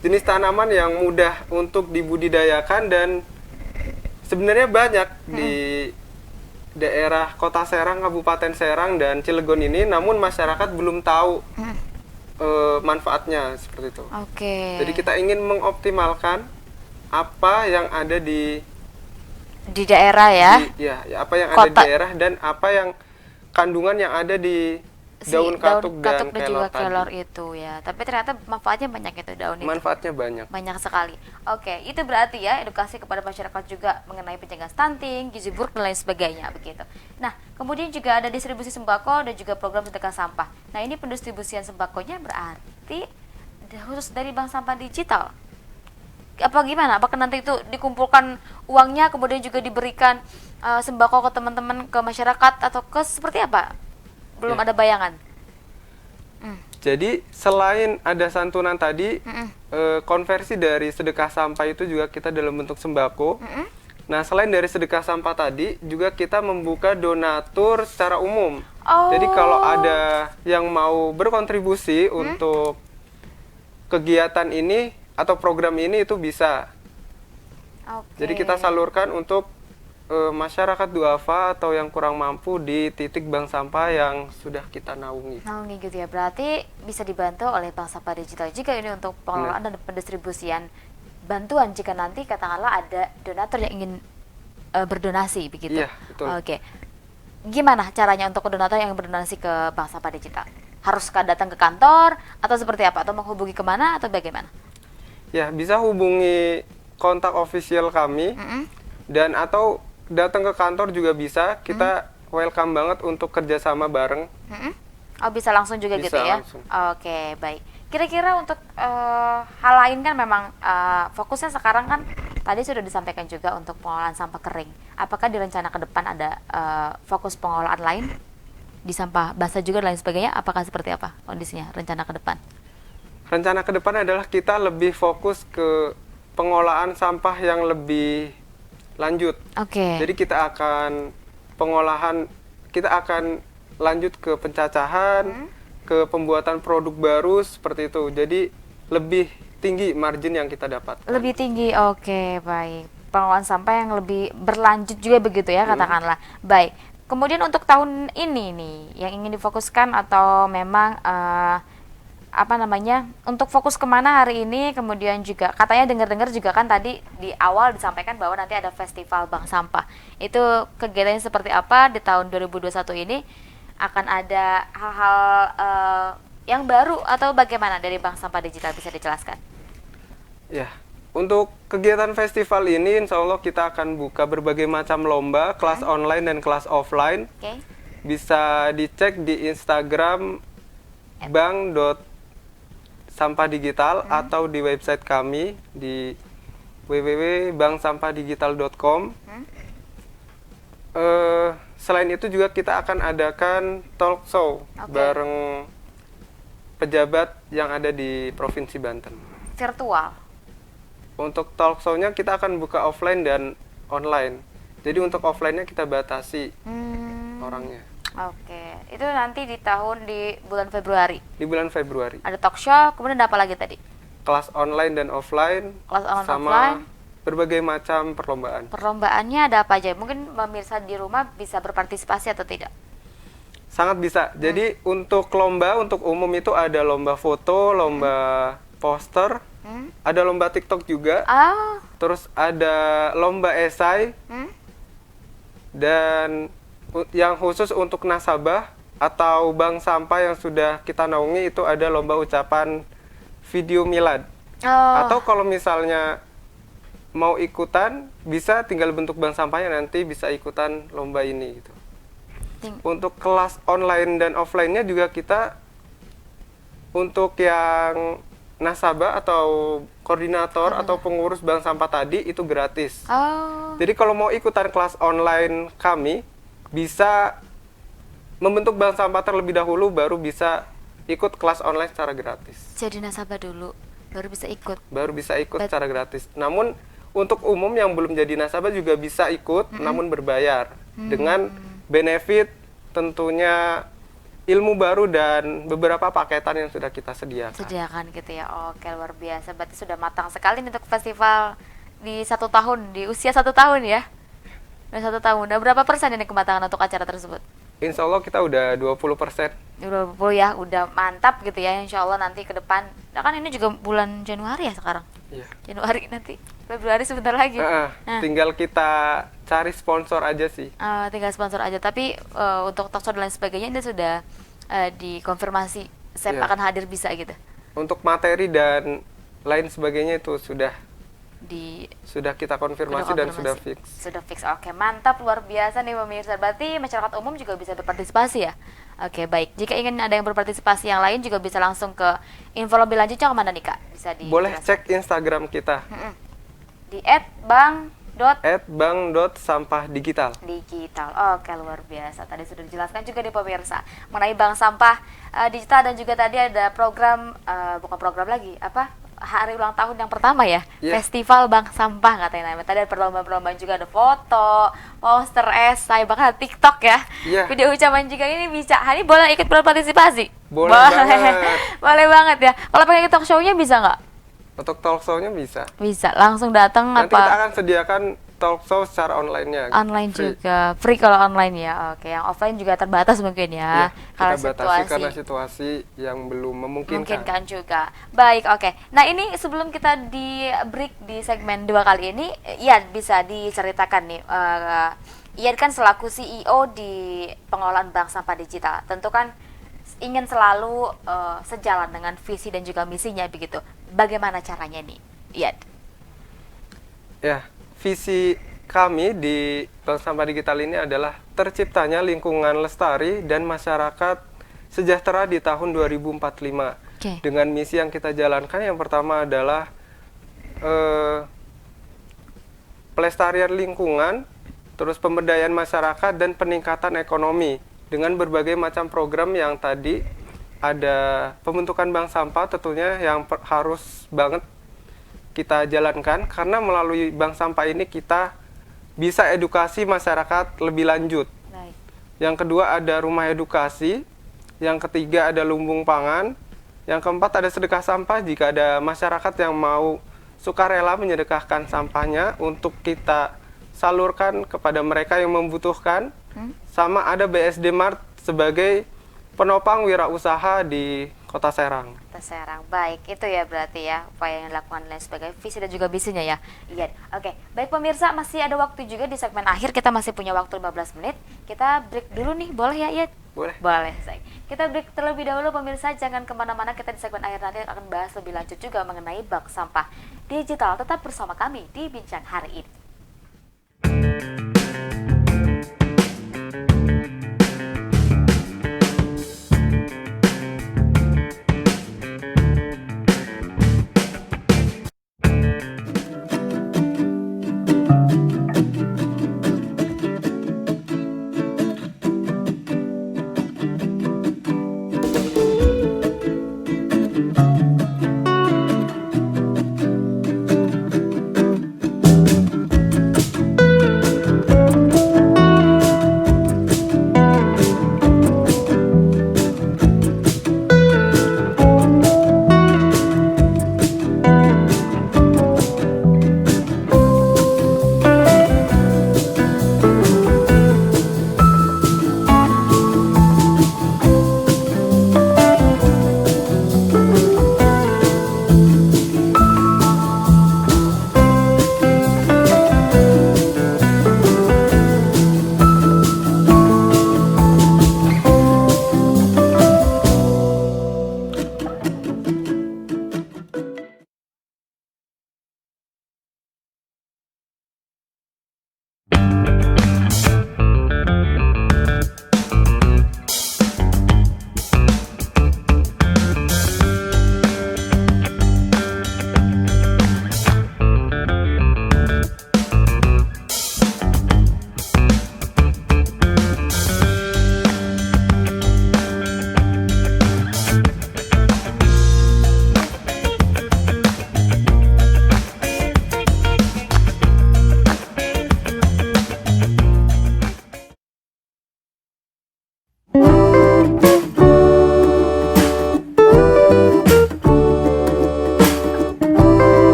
jenis tanaman yang mudah untuk dibudidayakan dan sebenarnya banyak di daerah Kota Serang, Kabupaten Serang dan Cilegon ini, namun masyarakat belum tahu manfaatnya seperti itu. Oke. Jadi kita ingin mengoptimalkan apa yang ada di daerah ya. apa yang ada di Kota. daerah dan apa yang kandungan yang ada di daun katuk dan kelor juga kelor tadi. itu ya. Tapi ternyata manfaatnya banyak itu daun itu. Manfaatnya banyak. Banyak sekali. Oke, itu berarti ya edukasi kepada masyarakat juga mengenai pencegahan stunting, gizi buruk dan lain sebagainya begitu. Nah, kemudian juga ada distribusi sembako dan juga program sedekah sampah. Nah, ini pendistribusian sembakonya berarti khusus dari Bank Sampah Digital. Apa gimana? Apakah nanti itu dikumpulkan uangnya kemudian juga diberikan sembako ke teman-teman, ke masyarakat atau ke seperti apa? Belum Ya. ada bayangan. Jadi selain ada santunan tadi, konversi dari sedekah sampah itu juga kita dalam bentuk sembako. Nah, selain dari sedekah sampah tadi, juga kita membuka donatur secara umum. Jadi kalau ada yang mau berkontribusi untuk kegiatan ini atau program ini itu bisa. Oke. Jadi kita salurkan untuk masyarakat duafa atau yang kurang mampu di titik bank sampah yang sudah kita naungi. Naungi gitu ya, berarti bisa dibantu oleh Bank Sampah Digital juga ini untuk pengelolaan dan pendistribusian bantuan jika nanti katakanlah ada donatur yang ingin berdonasi begitu. Iya, betul. Oke. gimana caranya untuk donatur yang berdonasi ke Bank Sampah Digital? Haruskah datang ke kantor atau seperti apa? Atau menghubungi kemana atau bagaimana? Ya, bisa hubungi kontak official kami dan atau datang ke kantor juga bisa. Kita welcome banget untuk kerjasama bareng. Oh, bisa langsung juga Bisa gitu ya? langsung. Oke, baik. Kira-kira untuk hal lain kan memang fokusnya sekarang kan tadi sudah disampaikan juga untuk pengolahan sampah kering. Apakah di rencana ke depan ada fokus pengolahan lain di sampah basah juga dan lain sebagainya? Apakah seperti apa kondisinya rencana ke depan? Rencana ke depan adalah kita lebih fokus ke pengolahan sampah yang lebih lanjut. Oke. Jadi kita akan lanjut ke pencacahan, ke pembuatan produk baru seperti itu. Jadi lebih tinggi margin yang kita dapat. Lebih tinggi, oke, baik. Pengelolaan sampah yang lebih berlanjut juga begitu ya, katakanlah. Baik. Kemudian untuk tahun ini nih, yang ingin difokuskan atau memang untuk fokus kemana hari ini, kemudian juga katanya dengar-dengar juga kan tadi di awal disampaikan bahwa nanti ada festival bank sampah. Itu kegiatannya seperti apa di tahun 2021 ini? Akan ada hal-hal yang baru atau bagaimana dari Bank Sampah Digital, bisa dijelaskan? Ya, untuk kegiatan festival ini insya Allah kita akan buka berbagai macam lomba, kelas online dan kelas offline. Oke. Bisa dicek di Instagram bank.sampahdigital atau di website kami di www.banksampahdigital.com. Selain itu juga kita akan adakan talk show bareng pejabat yang ada di Provinsi Banten. Virtual. Untuk talk show-nya kita akan buka offline dan online. Jadi untuk offline-nya kita batasi orangnya. Oke, itu nanti di bulan Februari. Di bulan Februari. Ada talk show, kemudian ada apa lagi tadi? Kelas online dan offline. Kelas online sama offline. Berbagai macam perlombaan. Perlombaannya ada apa aja? Mungkin pemirsa di rumah bisa berpartisipasi atau tidak? Sangat bisa. Jadi untuk lomba, untuk umum itu ada lomba foto, lomba poster, ada lomba TikTok juga. Terus ada lomba esai. Dan yang khusus untuk nasabah atau bank sampah yang sudah kita naungi itu ada lomba ucapan video milad. Atau kalau misalnya mau ikutan, bisa tinggal bentuk bank sampahnya, nanti bisa ikutan lomba ini gitu. Untuk kelas online dan offline-nya juga kita untuk yang nasabah atau koordinator atau pengurus bank sampah tadi itu gratis. Jadi kalau mau ikutan kelas online kami, bisa membentuk bank sampah terlebih dahulu, baru bisa ikut kelas online secara gratis. Jadi nasabah dulu, baru bisa ikut? Baru bisa ikut secara gratis. Namun untuk umum yang belum jadi nasabah juga bisa ikut, namun berbayar. Dengan benefit tentunya ilmu baru dan beberapa paketan yang sudah kita sediakan. Gitu ya. Oke, luar biasa. Berarti sudah matang sekali untuk festival di 1 tahun, di usia 1 tahun ya. Udah 1 tahun. Udah berapa persen ini kematangan untuk acara tersebut? Insya Allah kita udah 20%. 20 ya, udah mantap gitu ya. Insya Allah nanti ke depan. Nah, kan ini juga bulan Januari ya sekarang. Iya. Januari, nanti Februari sebentar lagi. Tinggal kita cari sponsor aja sih. Tinggal sponsor aja. Tapi untuk talkshow dan lain sebagainya ini sudah dikonfirmasi. Saya akan hadir bisa gitu. Untuk materi dan lain sebagainya itu sudah kita konfirmasi dan sudah fix. Sudah fix. Oke, mantap, luar biasa nih pemirsa. Berarti masyarakat umum juga bisa berpartisipasi ya? Oke, baik. Jika ingin ada yang berpartisipasi yang lain juga bisa langsung ke info lebih lanjutnya kemana nih Kak? Bisa boleh cek Instagram kita. Di @bank.sampahdigital. Oke, luar biasa. Tadi sudah dijelaskan juga di pemirsa mengenai bank sampah digital, dan juga tadi ada program bukan program lagi, hari ulang tahun yang pertama ya, festival bank sampah katanya namanya. Tadi ada perlombaan juga, ada foto, poster, esai, bahkan ada TikTok ya. Video ucapan juga. Ini bisa, Hani boleh ikut berpartisipasi? Boleh banget. Boleh banget ya. Kalau pengen talk show-nya bisa nggak? Untuk talk show-nya bisa. Bisa, langsung datang. Nanti kita akan sediakan talk show secara online-nya. Online juga, free kalau online ya. Oke, yang offline juga terbatas mungkin ya. Kita batasi karena situasi yang belum memungkinkan juga. Baik, oke. Nah, ini sebelum kita di break di segmen 2 kali ini, ya bisa diceritakan nih Ian kan selaku CEO di pengelolaan bank sampah digital, tentu kan ingin selalu sejalan dengan visi dan juga misinya begitu. Bagaimana caranya nih, Ian? Ya, visi kami di Bank Sampah Digital ini adalah terciptanya lingkungan lestari dan masyarakat sejahtera di tahun 2045. Oke. Dengan misi yang kita jalankan, yang pertama adalah pelestarian lingkungan, terus pemberdayaan masyarakat dan peningkatan ekonomi dengan berbagai macam program yang tadi ada pembentukan bank sampah tentunya yang harus banget kita jalankan, karena melalui bank sampah ini kita bisa edukasi masyarakat lebih lanjut. Baik. Yang kedua ada rumah edukasi, yang ketiga ada lumbung pangan, yang keempat ada sedekah sampah jika ada masyarakat yang mau sukarela menyedekahkan sampahnya untuk kita salurkan kepada mereka yang membutuhkan. Sama ada BSD Mart sebagai penopang wirausaha di Kota Serang. Serang. Baik, itu ya berarti ya upaya yang dilakukan dan sebagai visi dan juga misinya ya. Iya. Oke, baik pemirsa, masih ada waktu juga di segmen akhir, kita masih punya waktu 15 menit. Kita break dulu nih, boleh ya Ian? Boleh. Boleh, baik. Kita break terlebih dahulu pemirsa, jangan kemana-mana, kita di segmen akhir nanti akan bahas lebih lanjut juga mengenai bank sampah digital. Tetap bersama kami di Bincang Hari ini.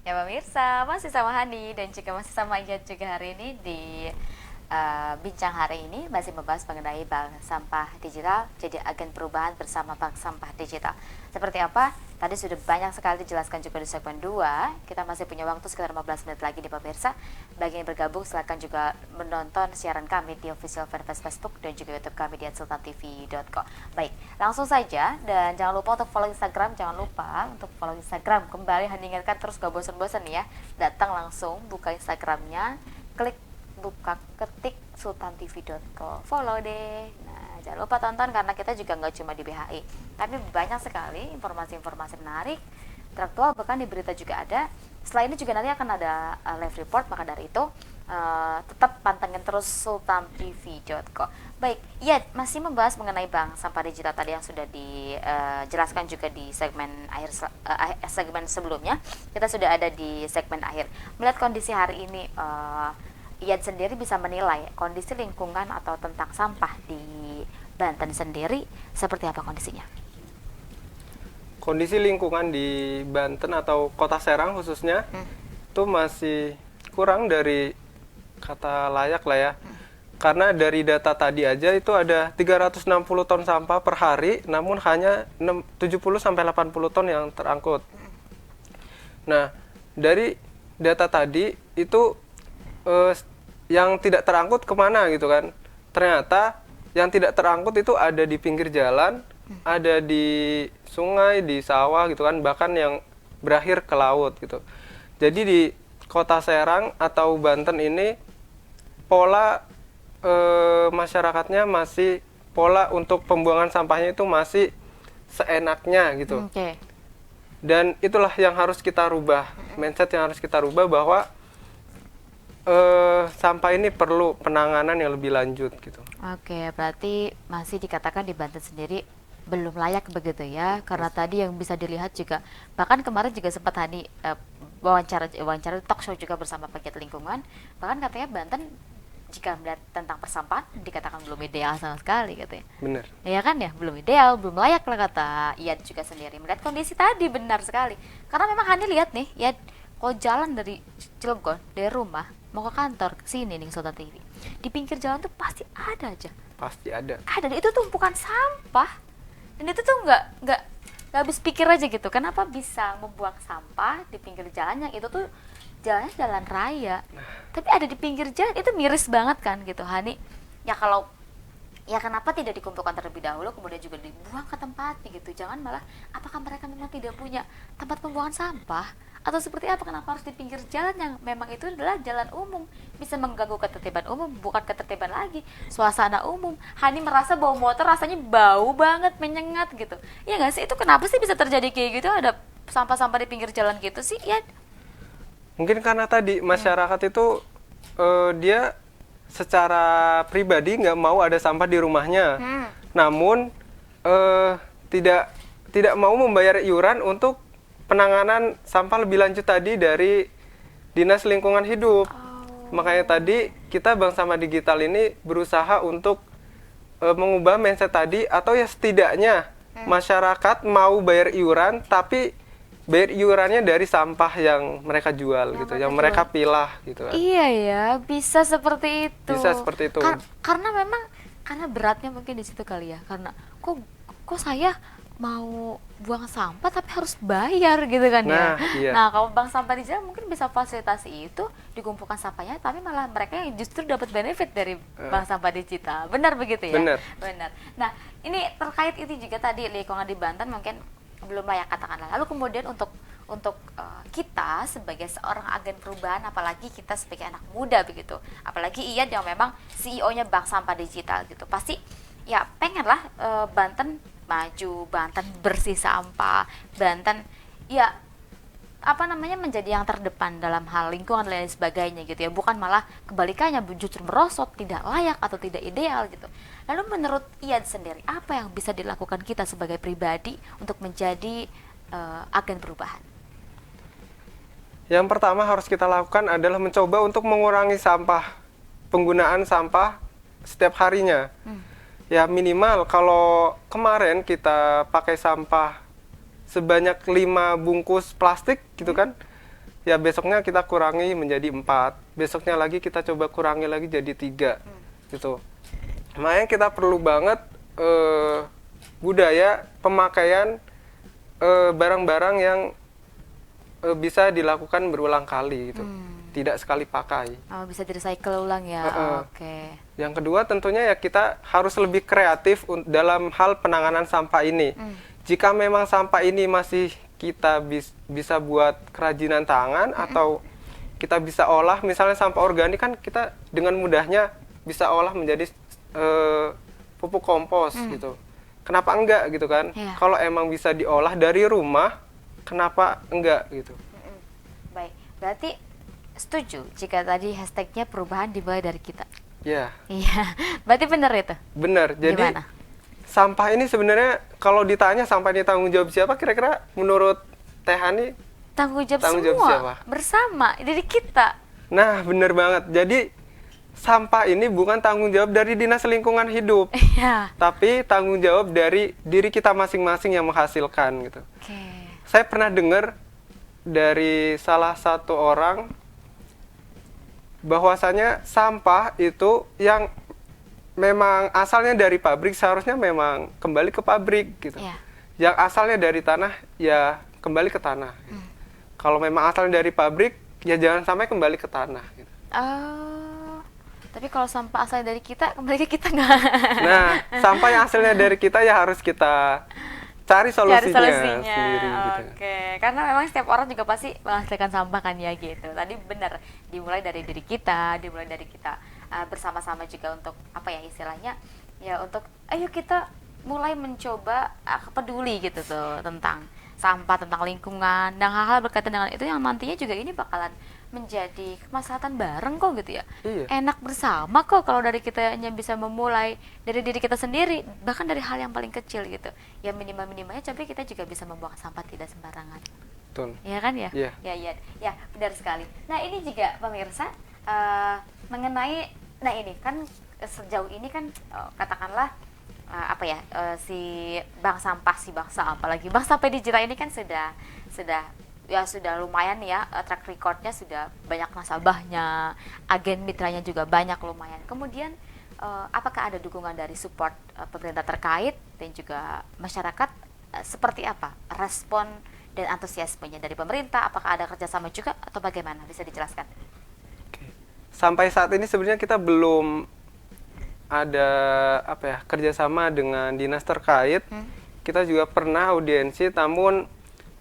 Ya pemirsa, masih sama Hani dan juga masih sama Ian juga hari ini di Bincang Hari ini masih membahas mengenai bank sampah digital, jadi agen perubahan bersama bank sampah digital. Seperti apa? Tadi sudah banyak sekali dijelaskan juga di segmen 2. Kita masih punya waktu sekitar 15 menit lagi nih pemirsa. Bagi yang bergabung silakan juga menonton siaran kami di official fanpage Facebook dan juga YouTube kami di @sultantv.co. Baik, langsung saja dan jangan lupa untuk follow Instagram, jangan lupa untuk follow Instagram. Kembali Hani ingatkan terus gak bosan-bosan ya. Datang langsung buka Instagramnya, klik buka ketik sultantv.co, follow deh. Nah, jangan lupa tonton karena kita juga nggak cuma di BHI, tapi banyak sekali informasi-informasi menarik Traktual, bahkan di berita juga ada. Setelah ini juga nanti akan ada live report, maka dari itu tetap pantengin terus sultantv.co. Baik, ya masih membahas mengenai bank sampah digital tadi yang sudah dijelaskan juga di segmen segmen sebelumnya. Kita sudah ada di segmen akhir. Melihat kondisi hari ini, Iyad sendiri bisa menilai kondisi lingkungan atau tentang sampah di Banten sendiri seperti apa kondisinya? Kondisi lingkungan di Banten atau Kota Serang khususnya itu masih kurang dari kata layak lah ya. Karena dari data tadi aja itu ada 360 ton sampah per hari, namun hanya 70 sampai 80 ton yang terangkut. Nah, dari data tadi itu yang tidak terangkut kemana gitu kan? Ternyata yang tidak terangkut itu ada di pinggir jalan, ada di sungai, di sawah gitu kan, bahkan yang berakhir ke laut gitu. Jadi di Kota Serang atau Banten ini pola masyarakatnya masih, pola untuk pembuangan sampahnya itu masih seenaknya gitu. Dan itulah yang harus kita rubah, mindset yang harus kita rubah bahwa sampah ini perlu penanganan yang lebih lanjut gitu. Oke, berarti masih dikatakan di Banten sendiri belum layak begitu ya, karena tadi yang bisa dilihat juga, bahkan kemarin juga sempat Hani wawancara talk show juga bersama pegiat lingkungan, bahkan katanya Banten jika melihat tentang persampahan dikatakan belum ideal sama sekali katanya. Benar. Ya kan ya, belum ideal, belum layak lah kata Iyad juga sendiri. Melihat kondisi tadi benar sekali. Karena memang Hani lihat nih, ya kalau jalan dari Cilegon, dari rumah mau ke kantor ke sini nih Sultan TV, di pinggir jalan tuh pasti ada aja. Pasti ada. Ada, dan itu tumpukan sampah. Dan itu tuh nggak habis pikir aja gitu. Kenapa bisa membuang sampah di pinggir jalan yang itu tuh jalannya jalan raya, tapi ada di pinggir jalan, itu miris banget kan gitu Hani. Ya kalau, ya kenapa tidak dikumpulkan terlebih dahulu kemudian juga dibuang ke tempatnya gitu. Jangan malah, apakah mereka memang tidak punya tempat pembuangan sampah atau seperti apa, kenapa harus di pinggir jalan yang memang itu adalah jalan umum, bisa mengganggu ketertiban umum, bukan ketertiban lagi, suasana umum. Hani merasa bawa motor rasanya bau banget, menyengat gitu. Ya nggak sih, itu kenapa sih bisa terjadi kayak gitu, ada sampah-sampah di pinggir jalan gitu sih ya? Mungkin karena tadi masyarakat itu dia secara pribadi nggak mau ada sampah di rumahnya, namun tidak mau membayar iuran untuk penanganan sampah lebih lanjut tadi dari Dinas Lingkungan Hidup. Makanya tadi kita Bank Sampah Digital ini berusaha untuk mengubah mindset tadi, atau ya setidaknya masyarakat mau bayar iuran tapi bayar iurannya dari sampah yang mereka jual gitu, yang mereka pilah gitu kan. Iya ya, bisa seperti itu. Bisa seperti itu. Karena memang, karena beratnya mungkin di situ kali ya. Karena kok saya mau buang sampah tapi harus bayar gitu kan ya. Iya. Nah, kalau Bank Sampah Digital mungkin bisa fasilitasi itu, dikumpulkan sampahnya tapi malah mereka yang justru dapat benefit dari Bank Sampah Digital. Benar begitu ya? Benar. Nah, ini terkait itu juga tadi lingkungan di Banten mungkin belum layak katakanlah. Lalu kemudian untuk kita sebagai seorang agen perubahan, apalagi kita sebagai anak muda begitu, apalagi Iyad yang memang CEO-nya Bank Sampah Digital gitu, pasti ya pengen lah Banten maju, Banten bersih sampah, Banten ya menjadi yang terdepan dalam hal lingkungan dan lain sebagainya gitu ya, bukan malah kebalikannya justru merosot, tidak layak atau tidak ideal gitu. Lalu menurut Iyad sendiri, apa yang bisa dilakukan kita sebagai pribadi untuk menjadi agen perubahan? Yang pertama harus kita lakukan adalah mencoba untuk mengurangi sampah, penggunaan sampah setiap harinya. Ya minimal kalau kemarin kita pakai sampah sebanyak 5 bungkus plastik gitu kan, ya besoknya kita kurangi menjadi 4, besoknya lagi kita coba kurangi lagi jadi 3 gitu. Makanya kita perlu banget budaya pemakaian barang-barang yang bisa dilakukan berulang kali gitu, tidak sekali pakai. Bisa di-recycle ulang ya. Oke. Yang kedua tentunya ya kita harus lebih kreatif dalam hal penanganan sampah ini. Jika memang sampah ini masih kita bisa buat kerajinan tangan atau kita bisa olah, misalnya sampah organik kan kita dengan mudahnya bisa olah menjadi pupuk kompos gitu. Kenapa enggak gitu kan? Kalau emang bisa diolah dari rumah, kenapa enggak gitu. Mm-mm. Baik, berarti setuju jika tadi hashtagnya perubahan dimulai dari kita. Ya, Iya, berarti benar itu. benar. Jadi Gimana? sampah ini sebenarnya kalau ditanya sampah ini tanggung jawab siapa, kira-kira menurut Teh Hani? Tanggung jawab Tanggung jawab semua siapa? bersama dari kita. Nah, benar banget. Jadi sampah ini bukan tanggung jawab dari Dinas Lingkungan Hidup, Iya. tapi tanggung jawab dari diri kita masing-masing yang menghasilkan gitu. Oke. Saya pernah dengar dari salah satu orang bahwasanya sampah itu yang memang asalnya dari pabrik seharusnya memang kembali ke pabrik gitu. Iya. Yang asalnya dari tanah ya kembali ke tanah. Gitu. Kalau memang asalnya dari pabrik ya jangan sampai kembali ke tanah. Gitu. Oh, tapi kalau sampah asalnya dari kita, kembali ke kita nggak? Nah, sampah yang hasilnya dari kita ya harus kita cari solusinya, sendiri gitu. Oke, karena memang setiap orang juga pasti menghasilkan sampah kan ya gitu. Tadi benar, dimulai dari diri kita, dimulai dari kita bersama-sama juga untuk apa ya istilahnya ya untuk ayo kita mulai mencoba peduli gitu tuh tentang sampah, tentang lingkungan dan hal-hal berkaitan dengan itu yang nantinya juga ini bakalan menjadi kemaslahatan bareng kok gitu ya. Iya. Enak bersama kok kalau dari kita hanya bisa memulai dari diri kita sendiri, bahkan dari hal yang paling kecil gitu. Ya minimal-minimalnya tapi kita juga bisa membuang sampah tidak sembarangan. Betul. Ya kan ya? Iya. Ya, benar sekali. Nah, ini juga pemirsa mengenai nah ini kan sejauh ini kan katakanlah si bank sampah apalagi bank sampah digital ini kan sudah lumayan ya track recordnya sudah banyak nasabahnya, agen mitranya juga banyak lumayan. Kemudian apakah ada dukungan dari support pemerintah terkait dan juga masyarakat seperti apa respon dan antusiasmenya dari pemerintah? Apakah ada kerjasama juga atau bagaimana? Bisa dijelaskan? Oke. Sampai saat ini sebenarnya kita belum ada kerjasama dengan dinas terkait. Kita juga pernah audiensi, namun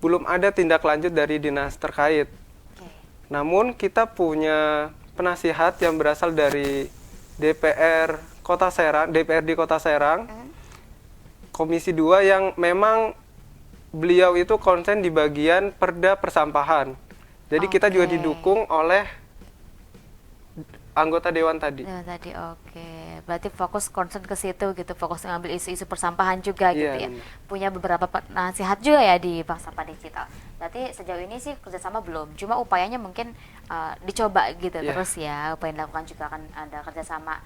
belum ada tindak lanjut dari dinas terkait. Okay. Namun kita punya penasihat yang berasal dari DPR Kota Serang, DPRD Kota Serang, Komisi 2 yang memang beliau itu konsen di bagian perda persampahan. Jadi kita juga didukung oleh anggota dewan tadi. Oke. Berarti fokus concern ke situ gitu, fokus ngambil isu-isu persampahan juga gitu ya. Benar. Punya beberapa nasihat juga ya di Bank Sampah Digital. Berarti sejauh ini sih kerjasama belum, cuma upayanya mungkin dicoba gitu terus ya. Upaya yang dilakukan juga akan ada kerjasama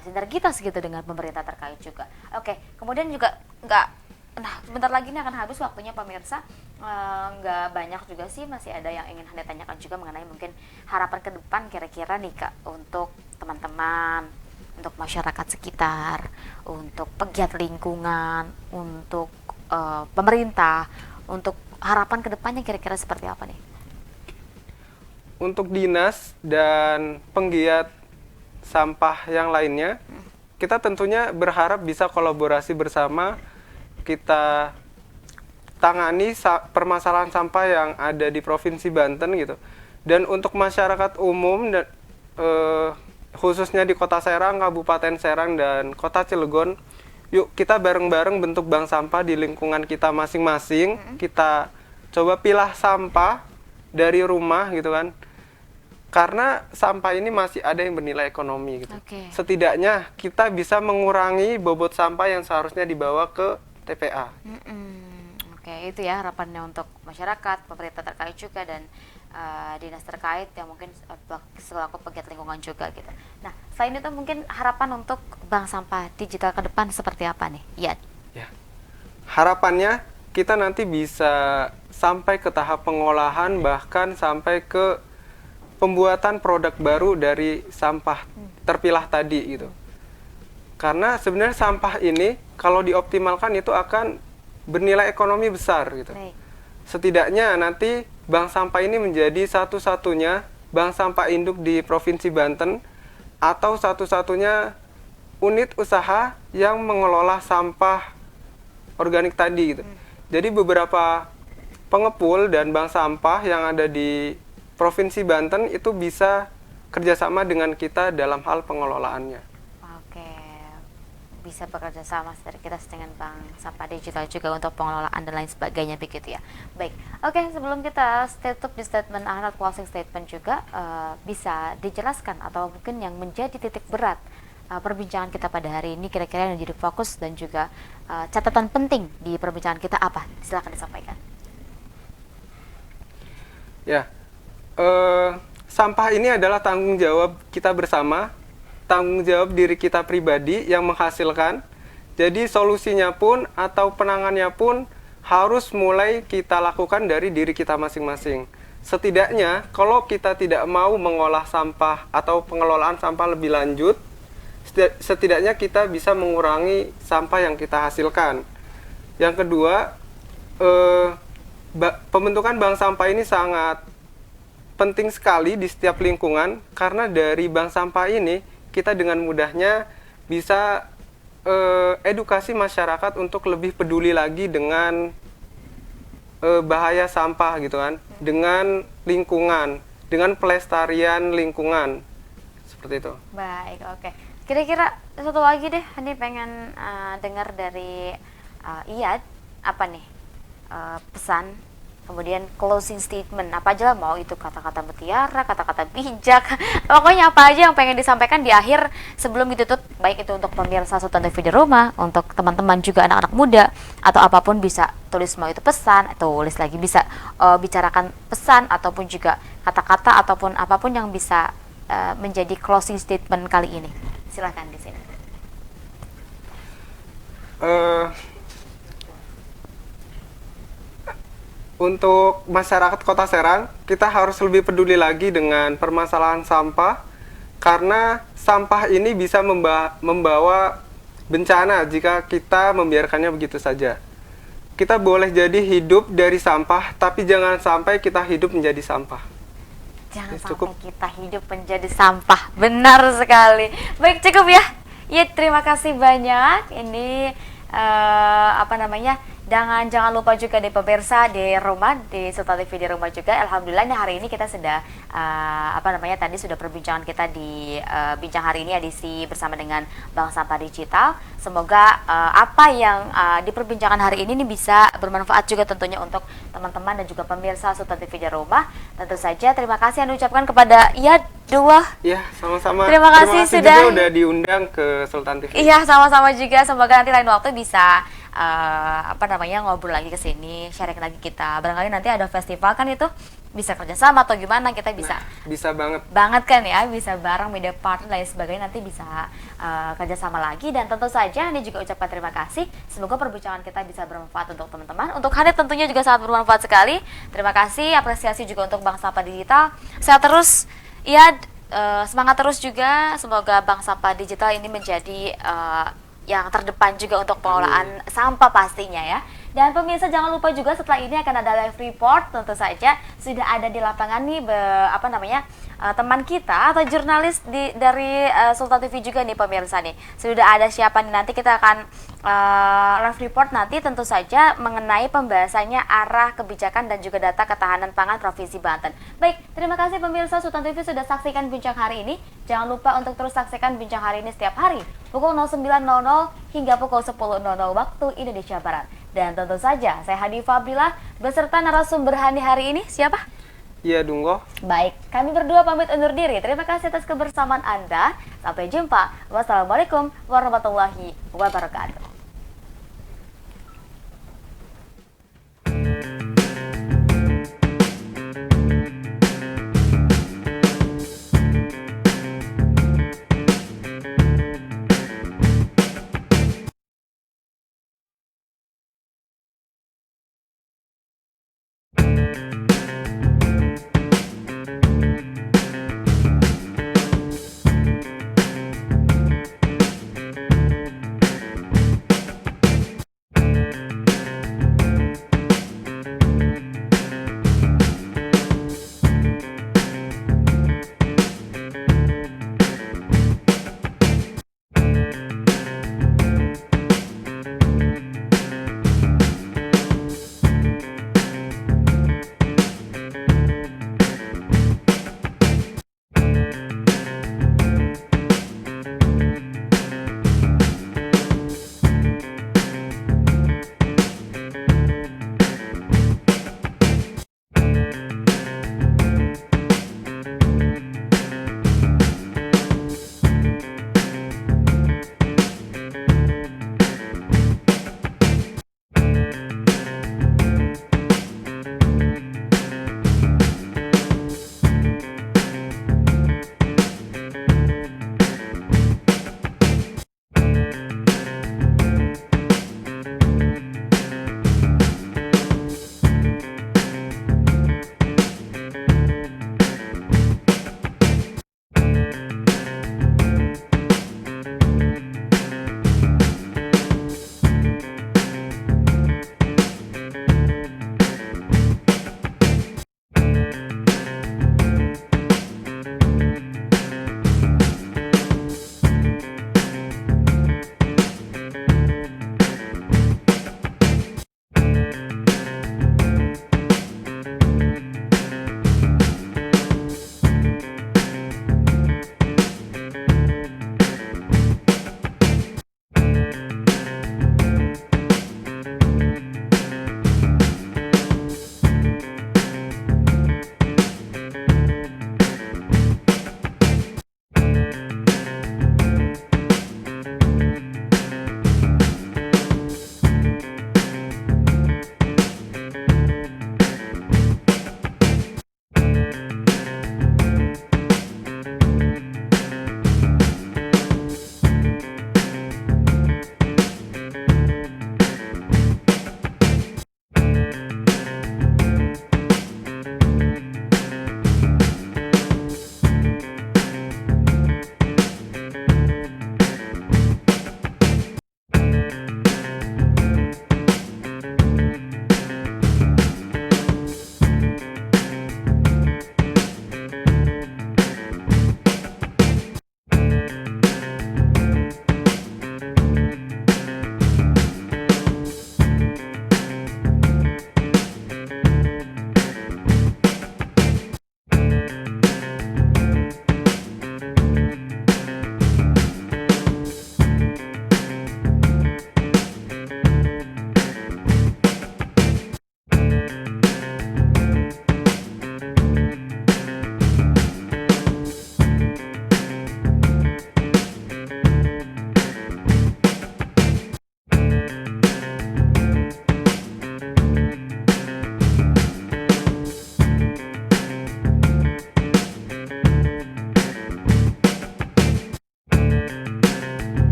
sinergitas gitu dengan pemerintah terkait juga. Oke, kemudian juga sebentar lagi ini akan habis waktunya pemirsa. Nggak banyak juga sih, masih ada yang ingin Anda tanyakan juga mengenai mungkin harapan ke depan kira-kira nih Kak untuk teman-teman, untuk masyarakat sekitar, untuk pegiat lingkungan, untuk pemerintah, untuk harapan ke depannya kira-kira seperti apa nih? Untuk dinas dan penggiat sampah yang lainnya, kita tentunya berharap bisa kolaborasi bersama, kita tangani permasalahan sampah yang ada di Provinsi Banten gitu. Dan untuk masyarakat umum dan khususnya di Kota Serang, Kabupaten Serang dan Kota Cilegon, yuk kita bareng-bareng bentuk bank sampah di lingkungan kita masing-masing. Kita coba pilah sampah dari rumah gitu kan. Karena sampah ini masih ada yang bernilai ekonomi gitu. Okay. Setidaknya kita bisa mengurangi bobot sampah yang seharusnya dibawa ke TPA. Oke, itu ya harapannya untuk masyarakat, pemerintah terkait juga dan dinas terkait yang mungkin selaku pegiat lingkungan juga gitu. Nah, selain itu mungkin harapan untuk bank sampah digital ke depan seperti apa nih? Ya. Harapannya kita nanti bisa sampai ke tahap pengolahan, bahkan sampai ke pembuatan produk baru dari sampah terpilah tadi gitu. Karena sebenarnya sampah ini kalau dioptimalkan itu akan bernilai ekonomi besar gitu. Baik. Setidaknya nanti bank sampah ini menjadi satu-satunya bank sampah induk di Provinsi Banten atau satu-satunya unit usaha yang mengelola sampah organik tadi gitu. Jadi beberapa pengepul dan bank sampah yang ada di Provinsi Banten itu bisa kerjasama dengan kita dalam hal pengelolaannya. Oke, bisa bekerja sama dari kita dengan bank sampah digital juga untuk pengelolaan dan lain sebagainya begitu ya. Baik, oke, sebelum kita tutup di statement akhir, closing statement juga bisa dijelaskan atau mungkin yang menjadi titik berat perbincangan kita pada hari ini, kira-kira yang jadi fokus dan juga catatan penting di perbincangan kita apa? Silakan disampaikan. Ya, sampah ini adalah tanggung jawab kita bersama, tanggung jawab diri kita pribadi yang menghasilkan. Jadi solusinya pun atau penanganannya pun harus mulai kita lakukan dari diri kita masing-masing. Setidaknya kalau kita tidak mau mengolah sampah atau pengelolaan sampah lebih lanjut, setidaknya kita bisa mengurangi sampah yang kita hasilkan. Yang kedua, pembentukan bank sampah ini sangat penting sekali di setiap lingkungan, karena dari bank sampah ini kita dengan mudahnya bisa edukasi masyarakat untuk lebih peduli lagi dengan bahaya sampah gitu kan, dengan lingkungan, dengan pelestarian lingkungan, seperti itu. Baik, oke. Kira-kira satu lagi deh, ini pengen dengar dari Iyad, apa nih pesan, kemudian closing statement, apa aja lah, mau itu kata-kata mutiara, kata-kata bijak, pokoknya apa aja yang pengen disampaikan di akhir sebelum ditutup, baik itu untuk pemirsa Sultan TV di rumah, untuk teman-teman juga anak-anak muda, atau apapun bisa tulis, mau itu pesan, tulis lagi bisa bicarakan pesan, ataupun juga kata-kata, ataupun apapun yang bisa menjadi closing statement kali ini. Silahkan di sini. Untuk masyarakat Kota Serang, kita harus lebih peduli lagi dengan permasalahan sampah, karena sampah ini bisa membawa bencana jika kita membiarkannya begitu saja. Kita boleh jadi hidup dari sampah, tapi jangan sampai kita hidup menjadi sampah. Jangan Ya, sampai cukup. kita hidup menjadi sampah. Benar sekali. Baik, cukup ya. Ya, terima kasih banyak. Ini jangan lupa juga di pemirsa di rumah, di Sultan TV di rumah juga. Alhamdulillah hari ini kita sudah tadi sudah perbincangan kita di bincang hari ini edisi bersama dengan Bank Sampah Digital. Semoga apa yang diperbincangkan hari ini bisa bermanfaat juga tentunya untuk teman-teman dan juga pemirsa Sultan TV di rumah. Tentu saja terima kasih yang diucapkan kepada Iyad Dua. Ya, sama-sama. Terima kasih sudah juga udah diundang ke Sultan TV. Iya, sama-sama juga. Semoga nanti lain waktu bisa ngobrol lagi ke sini, sharing lagi kita. Barangkali nanti ada festival kan, itu bisa kerjasama atau gimana, kita bisa. Nah, bisa banget. Banget kan ya, bisa bareng media partner lain sebagainya, nanti bisa kerjasama lagi. Dan tentu saja ini juga ucapkan terima kasih. Semoga perbincangan kita bisa bermanfaat untuk teman-teman. Untuk Hanif tentunya juga sangat bermanfaat sekali. Terima kasih, apresiasi juga untuk Bank Sampah Digital. Sehat terus. Iya, semangat terus juga. Semoga Bank Sampah Digital ini menjadi yang terdepan juga untuk pengelolaan sampah pastinya ya. Dan pemirsa jangan lupa juga setelah ini akan ada live report, tentu saja sudah ada di lapangan nih teman kita atau jurnalis dari Sultan TV juga nih pemirsa nih. Sudah ada siapa nih, nanti kita akan live report nanti tentu saja mengenai pembahasannya arah kebijakan dan juga data ketahanan pangan Provinsi Banten. Baik, terima kasih pemirsa Sultan TV sudah saksikan bincang hari ini. Jangan lupa untuk terus saksikan bincang hari ini setiap hari pukul 09.00 hingga pukul 10.00 waktu Indonesia Barat. Dan tentu saja saya Hanifah Abdillah beserta narasumber hari ini siapa? Iya, Dunggo. Baik, kami berdua pamit undur diri. Terima kasih atas kebersamaan Anda. Sampai jumpa. Wassalamualaikum warahmatullahi wabarakatuh.